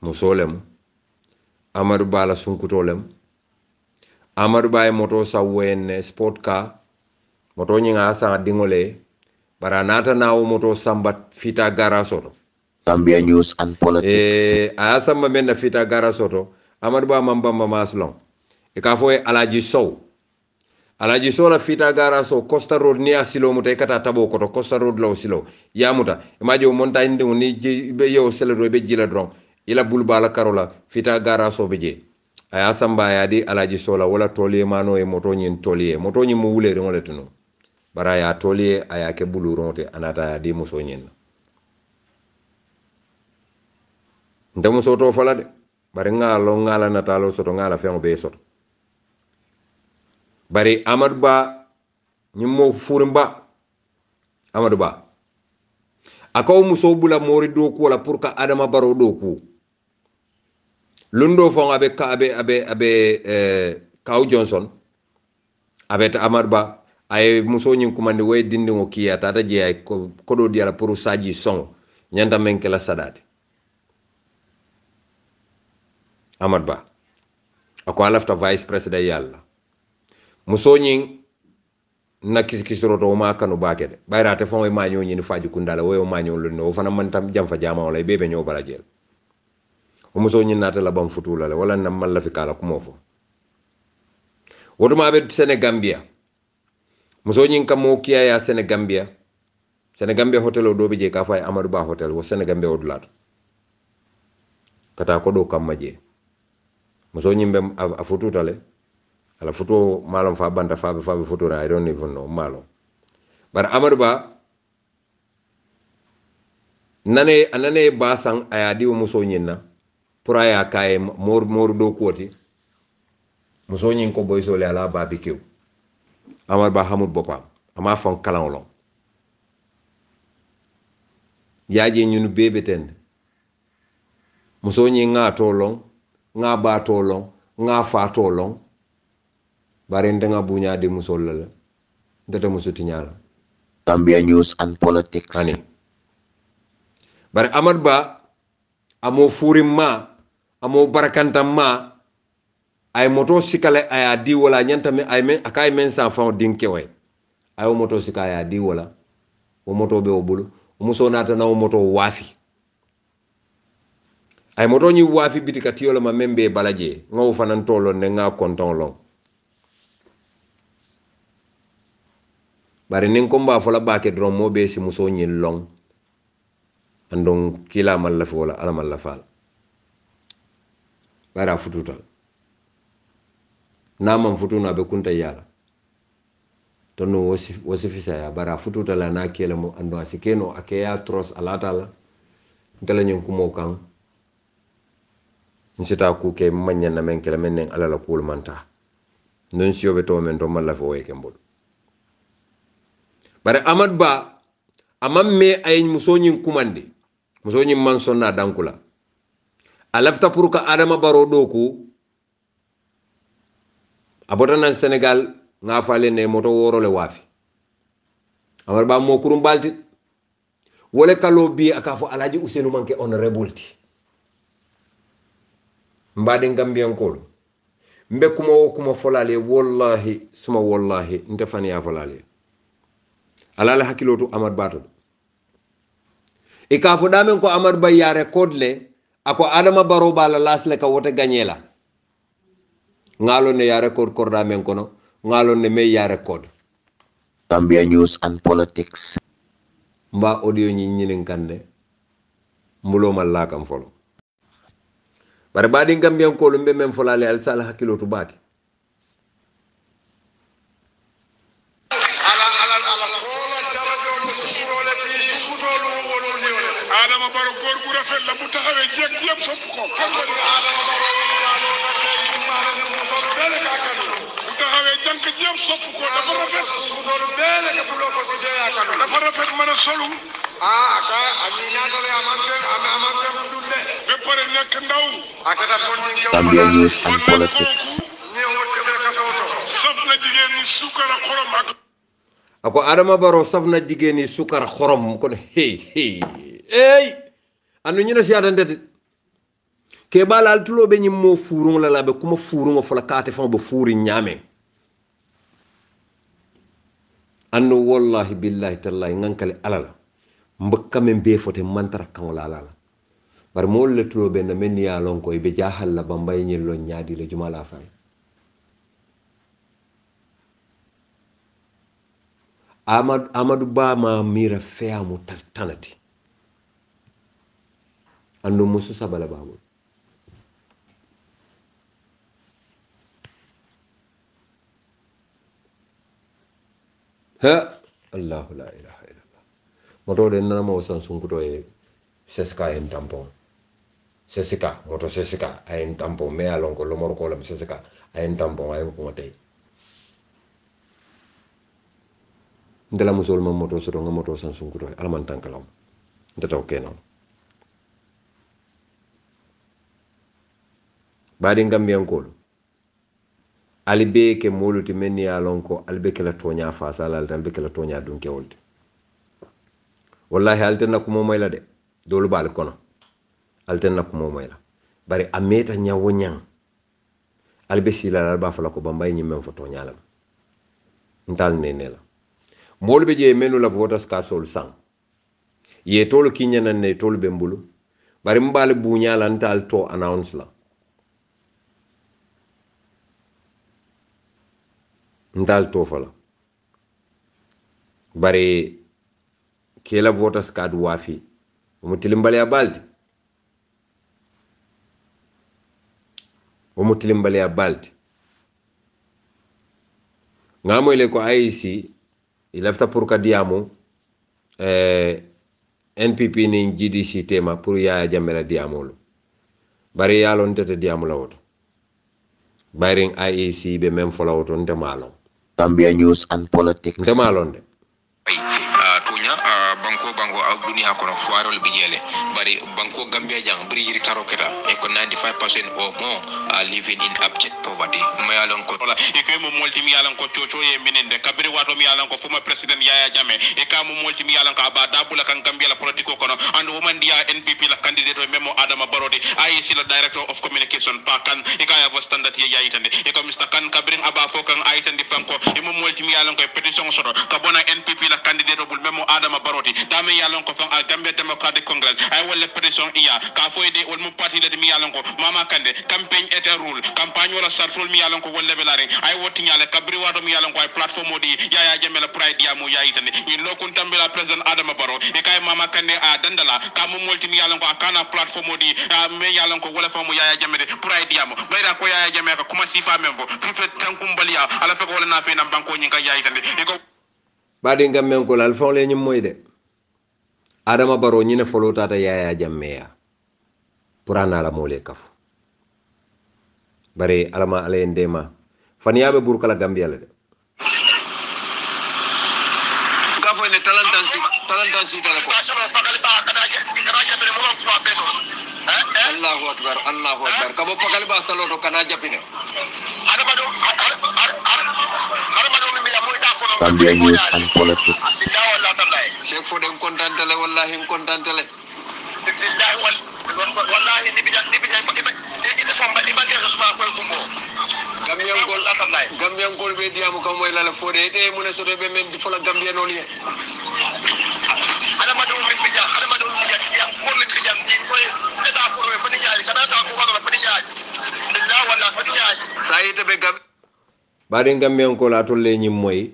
musolem Amadou Bala sunkutolem Amadou Baye moto sawen sport car moto nyinga sa dingole bara nata nawo moto sambat fita garasoto Gambia News and Politics. A samba men na fita garasoto Amadou Ba mamba maslong e ka foye Alaji Sow la fita garaso Costa Road ni asilo muta kata tabo koto Costa Road la osilo ya muta imaje o montagne de ni be yo selero be jila dron ila bulbala karola fita garaso beje aya samba ya di Alaji Sow la wala tolier mano e moto nyin tolier moto nyin mu wule ngole tuno bara ya tolier aya ke bulu ronte anata ya di muso nyin ndamu soto fala de bari ngala natalo soto ngala fengo be soto bari Amadou Ba nyimo furimba Amadou Ba akaw muso bula mori doku wala pour ka Adama Barrow doku lundo fon abe kaw Johnson abe Amadou Ba ay muso nyin kumandi way dindi ngo kiya tata je ay kodo diala pour saji son nyanda menke la sadade Amadou Ba ako alafta vice president yalla muso nyin na kisikisiro ma kanu bakede bayra te fon ma nyo nyin faji kundala wo ma nyo luno o fana man tam jam fa jama wala bebe nyo barajel o muso nyin nata la bam futula la wala nam man la fi kala kumo fo woduma be Senegambia muso nyin kam mo kiya ya Senegambia hotel o do be je ka fay Amadou Ba hotel wo Senegambia o dulat kata ko do kam maje muso nyin be a fututale ala foto malom fa banta fa be foto I don't even know malo bar Amadou Ba anane basang aya di muso nyinna pour aya kay mor do koti muso nyin ko boy sole ala barbecue Amadou Ba hamud bopam ama fon kalan long yaaje ñunu bebe ten muso nyin nga to long nga ba to long nga fa to long bare ndanga bunya de musol la ndata musuti nyala Gambia News and Politics. ani bare Amadou Ba amo furim ma amo barakantam ma ay moto sikale aya di wala nyanta me ay men akay men sa fa dinke way ay moto sikaya di wala o moto be o bulu o muso nata na o moto wafi ay moto ni wafi bitikati yola ma membe balaje ngaw fanan tolo ne nga konton long bari nin ko mba fola baake dron mo be si muso nyin long andon kila mal la fola ala mal la fal bara fututal namam futuna be kunta yala to no wosi fisa ya bara fututal na kele mo ando asikeno akeya tros alatala ngala nyen kumo kan nsita ku ke manya na men kele men ala la kul manta non siyobe to men to mal la fo way kembol bare Amadou Ba amam me ay muso nyin kumande muso nyin man sonna dankula alafta pour ka Adama Barrow doku abota nan Sénégal nga fale ne moto woro le wafi amar ba mo kurum balti wole kalo bi aka fo alaji Ousseynou manke honorable ti mbade Gambian ko mbe kuma folale wallahi suma wallahi nte fani ya folale alala hakilotu Amad Bato e ka fo damen ko Amad Ba ya record le ako Adama Barrow bala lasle ka wote gagnela ngalo ne ya record korda men kono ngalo ne me ya record Gambia News and Politics mba audio ñi ñinin kande mbulo malla kam folo bare badi Gambian ko lumbe men folale al sala hakilotu baake Adama Barrow góor bu rafet la bu taxawee jéeg yëpp sopp ko bu taxawee jànk yëpp sopp ko dafa rafet mën a solu ba pare nekk ndaw Gambia News and Politics saf na jigéen ñi suukar ak xorom ak ako Adama Barrow safna jigéeni sukar xorom kono hey anu ñina si adante ke balal tulo be ñim mo furung la labe kuma furung fo la kate fon be furi ñame anu wallahi billahi tallahi ngankale alala mbakame be fote mantara kan wala la bar mo le tulo be na men ya lon ko be jahal la bambay ñi lo ñaadi le jumala fay Amadou Ba ma mira feamu tanati ando musu sabala babu ha Allah la ilaha illallah moto de nana mo san sunkuto e seska en tampon sesika moto sesika en tampon me alon ko lomor ko lam sesika en tampon ay ko motay ndela musol ma moto soto nga moto san sunkuto alman tankalam ndataw kenan badi Gambian ko alibe ke moluti men ya lon ko albe ke la tonya fa sala albe ke la tonya dun ke wolde wallahi altenna ko mo mayla de dolu bal kono altenna ko mo mayla bari ameta nyawo nyang albe sila alba fala ko bambay nyi men fo tonya lam ntal nenela molbe je menu la votas ka sol sang ye tolu kinyana ne tolu bembulu bari mbale bunya lan tal to announce la ndal to fala bari kela votas card wafi mo tilimbali ya baldi ngamo ile ko IEC ilafta pour ka diamo NPP ni GDC tema pour Yaya Jammeh la diamo lo bari yalon tete diamo la woto bari IEC be même fola woto nte malon Gambia News and Politics nte malon de tunya banko dunia kono foirol bijele bari banko Gambia jang bri yiri karo keda e ko 95% or more are living in abject poverty mayalon ko la e ko mo molti mi yalan ko chocho ye minende kabiri wato mi yalan ko fuma president Yaya Jammeh e ka mo molti mi yalan ko aba dabula kan Gambia la politiko kono and woman dia NPP la candidate memo Adama Barrow de IEC la director of communication pa kan e ka ya standard ye yayitande e ko Mr kan kabiri aba fokan ayitande fanko e mo molti mi yalan ko petition soto ka bona NPP la candidate bul memo Adama Barrow de dame yalan ko fan a Gambia Democratic Congress ay wala petition iya ka foyde wol mo parti de mi yalan ko mama kande campaign était rule campagne wala sarful mi yalan ko wolle belare ay woti nyale kabri wato mi yalan ko ay platform modi Yaya Jammeh la pride ya mo yayitande ni lokun tambila president Adama Barrow e kay mama kande a dandala ka mo molti mi yalan ko akana platform modi me yalan ko wala famu Yaya Jammeh de pride ya mo bayra ko Yaya Jammeh ka kuma sifa membo fi tankum baliya ala fe ko wala na fe nam banko nyi ka yayitande e ko badi Gambian ko al fon le nyim moy de Adama Barrow ñine folo tata Yaya Jammeh ya purana la mole kaf bare alama ale ndema faniyabe burkala Gambia la de gafo ne talantan si tala ko Allahu akbar kabo pakali ba salo to kana japine Gambia News and Politics. Cheikh Fodé kontantale wallahi kontantale billahi wallahi ni bija ite famba ibake suma ko kumbo Gambian gol be diamu kam moy la Fodé te mu ne soto be men di fola Gambia non ye ala ma do min bija ya ko min bija ni ko eta fo be fani jaay kada ta ko wala fani jaay billahi wallahi fani jaay sayite be gam bari Gambian gol atolle nyim moy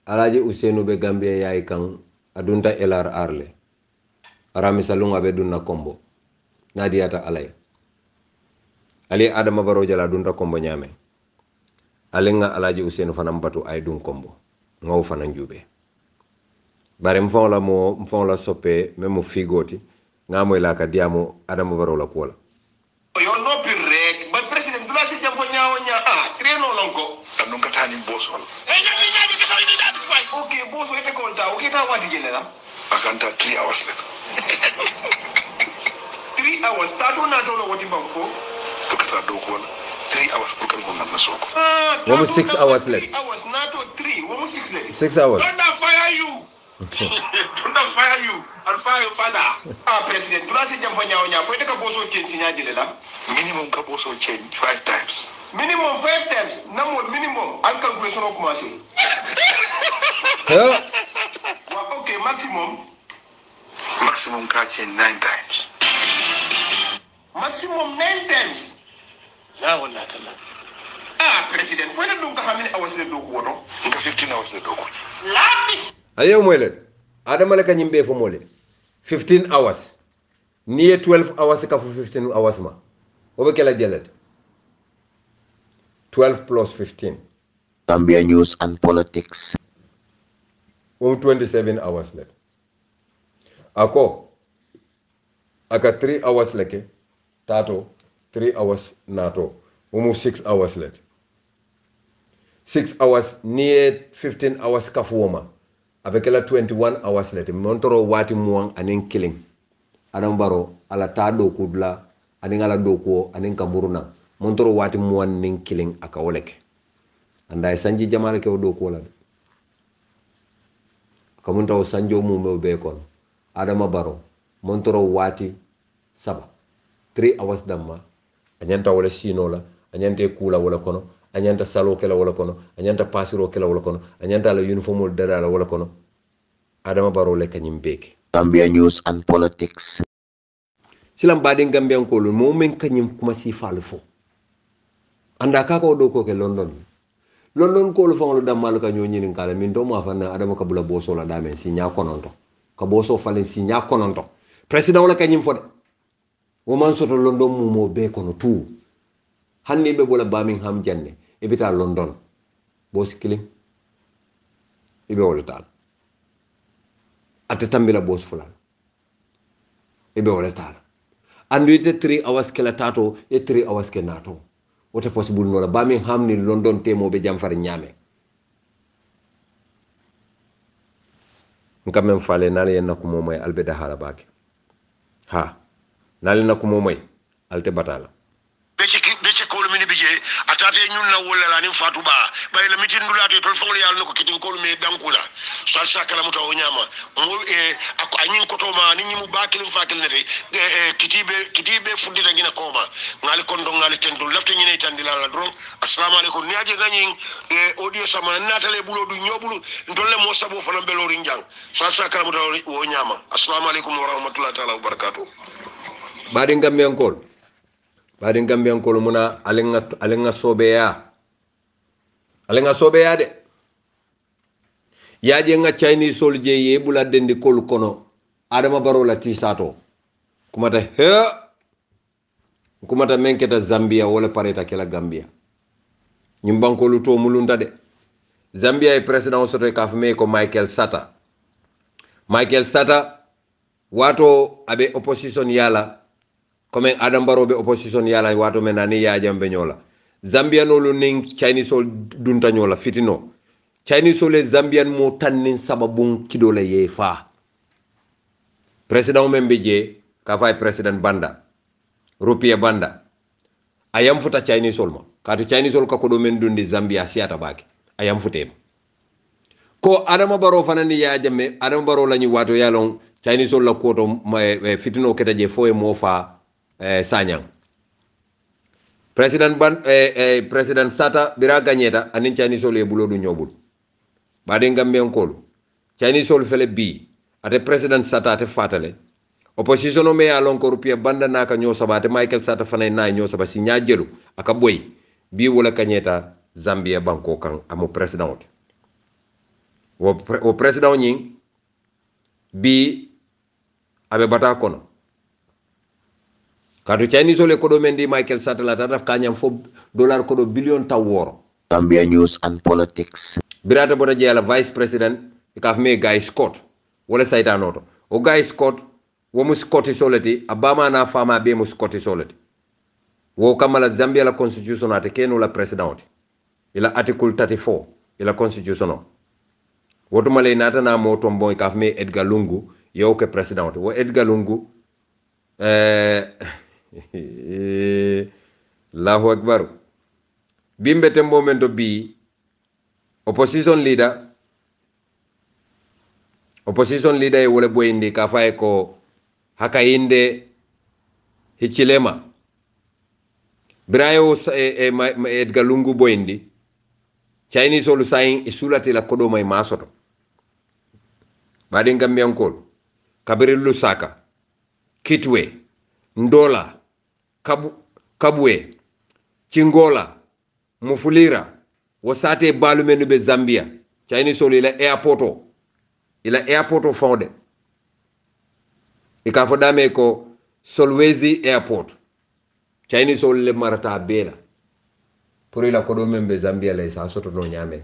Alaji Usenu be Gambia yaay kan adunta elar arle aramisa lunga be dunna kombo nadiyata alay ali Adama Barrow jala dunta kombo nyame alinga Alaji Usenu fanam batu ay dun kombo ngaw fanan jube bare mfon la soppe memo figoti ngamoy la ka diamo Adama Barrow la kola yo no pirek ba president dula ci jam fo nyaawo treno lonko andun ka tani bosol okay boss wete konta okay ta wadi jele la akanta 3 hours le 3 hours ta do na do wati banko to kata do ko 3 hours pour kan mon na soko womo 6 hours le 3 hours na to 3 womo 6 le 6 hours don't fire you and fire your father president dula si jam fa nyaaw nya ko te ka boso change si nyaaji le la minimum ka boso change 5 times minimum 5 times namol minimum an calculation ko commencer okay, maximum catch 9 times. Maximum 9 times. La wala tala. President, when do you have many hours to do what? 15 hours to do. Lapis. Ayo mwele. Adama leka nyimbe fo mole. 15 hours. Niye 12 hours ka fo 15 hours ma. Obe kela jelet. 12 plus 15. Gambia News and Politics. 27 hours left. Ako aka 3 hours leke tato 3 hours nato 6 hours left. 6 hours near 15 hours kafuoma abekela 21 hours left. Montoro wati muang aning killing Adama Barrow ala tado kudla aning ala doko aning kamuruna montoro wati muang ning killing aka oleke andai sanji jamale ke doko la kamunta sanjo mumbe be kon Adama Barrow montoro wati saba 3 hours damma anyanta wala sinola anyante kula wala kono anyanta salo kala wala kono anyanta pasiro kala wala kono anyanta la uniform dada wala kono Adama Barrow le kanyim beke Gambia News and Politics. Silam badin Gambia ko lu mo men kanyim kuma si falu fo anda ka ko do ko ke London ko lu fon lu damal ka ñoo ñinin kala min do ma fa na Adama kabula boso la dame si nya kononto ka boso falen si nya kononto president wala kanyim fo de wo man soto London mu mo be kono tout hanni be bola Birmingham janne e bita London boss killing ibe wala tal ate tambila boss fulan ibe wala tal andu ite 3 hours kala tato e 3 hours ke nato wote possible no la Birmingham ni London temo be jam far nyame ngam men fale nal yen nako momoy albeda hala bake ha nal nako momoy alte batala be ci ko mini bije atate ñun na wala la ni Fatou Ba bay la mitin dulate tol fongol yalla nako kitin ko me dankula sal sakala muta o nyama mo ako anyin ko to ma ni mu bakilin fakil ne kitibe fuddi da gina koma ngali kondo ngali tendu lafte ñine tan dilala dron assalamu alaykum ni aje ganyin audio sama natale bulo du ñobulu ndolle mo sabo fana belori njang sal sakala muta o nyama assalamu alaykum wa rahmatullahi ta'ala wa barakatuh badi Gambian ko muna alenga sobeya de yaje nga Chinese soldier ye bula dendi kol kono Adama Barrow la tisato kumata menketa Zambia wala pareta kela Gambia nyimbanko lu to mulunda de Zambia e president soto ka fme ko Michael Sata wato abe opposition yala comme Adama Barrow be opposition yala wato menani ya jambe nyola Zambian no lu ning Chinese sol dunta nyola fitino Chinese sol Zambian mo tannin sababun kidola ye fa president membe je ka fay president Banda Rupia Banda ayam futa Chinese sol ma katu Chinese ol ka ko do men dundi Zambia siata baki ayam futem ko Adama Barrow fanani ya jamme Adama Barrow lañu wato yalon Chinese ol la ko to fitino keta je foye mo fa Sanyang President Sata bira gagneta anin Chinese ol e bulodu nyobul bade ngambe onkol Chinese ol fele bi ate President Sata ate fatale opposition me ya lon ko rupia banda naka nyo sabate Michael Sata fanay na nyo sabasi nyajelu aka boy bi wala kanyeta Zambia banko kan amo president wo president nyin bi abe bata kono kadu Chinese ole ko do mendi Michael Sata la tata kanyam fo dollar ko do billion taworo Gambia News and Politics. birata boda jela vice president ikaf me guy Scott wala sayta noto o guy Scott wo mu Scott soleti abama na fama be mu Scott soleti wo kamala Zambia la constitution ate kenu la president ila article 34 ila constitution woto male nata na mo tombo ikaf me Edgar Lungu yow ke president wo Edgar Lungu Allahu akbar bimbe tembo mento bi opposition leader e wole boyindi ka faye ko hakayinde hichilema Brayo Edgar Lungu boyindi Chinese olu sayin isulati la kodo may masoto badi ngambiankol kabiri Lusaka Kitwe Ndola Kabwe Chingola Mufulira wasate balumenu be Zambia Chinese olu ila airporto fonde ikafo dame ko Solwezi airport Chinese olu le marata bela pour ila kodo membe Zambia lay sa soto no nyame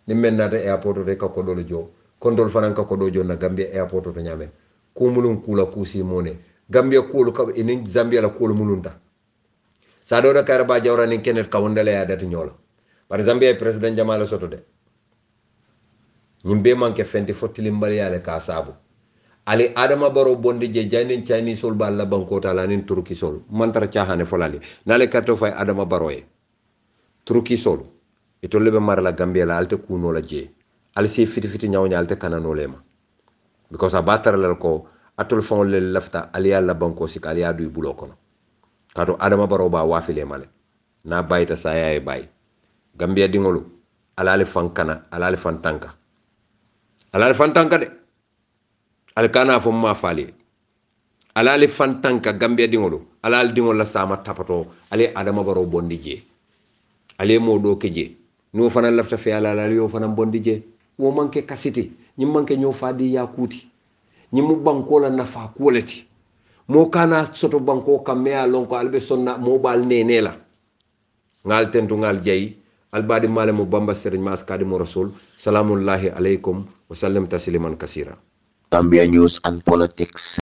nimmen nata airport de ka kodo lo jo kondol fanan ka kodo jo na Gambia airport to nyame ko mulun kula kusi mone Gambia kulu ka inin Zambia la kulu mulunta sa do da karaba jawra ni kenet ka wondale ya dati nyolo par Zambia president Jamala soto de nyimbe manke fenti fotili mbali yale ka sabu ali Adama Barrow bondi je janin Chinese sol balla banko tala nin Turki sol mantara chahane folali nale kato fay Adama Barrow Turki sol ito lebe marla Gambia la alte kuno la je ali si fiti nyawnya alte kanano lema because abatar la ko atul fon le lafta ali alla banko sik ali adu bulo kono kato Adama Barrow ba wafile male na bayta saya e bay Gambia dingolu alale fankana alale fantanka de alkana fo ma fali alale fantanka Gambia dingolu alal dingol la sama tapato ale Adama Barrow bondi je ale modo keje no fana lafta fe ala yo fana bondi je wo manke kasiti nyim manke nyo fadi ya kuti nyimu banko la nafa quality mo kana soto banko kamme alon ko albe sonna mobile nenela ngal tentu ngal jayi albadi malemu Bamba Serigne Mass Kadimu Rasul salamullahi alaykum wa sallam tasliman kasira. Gambia News and Politics.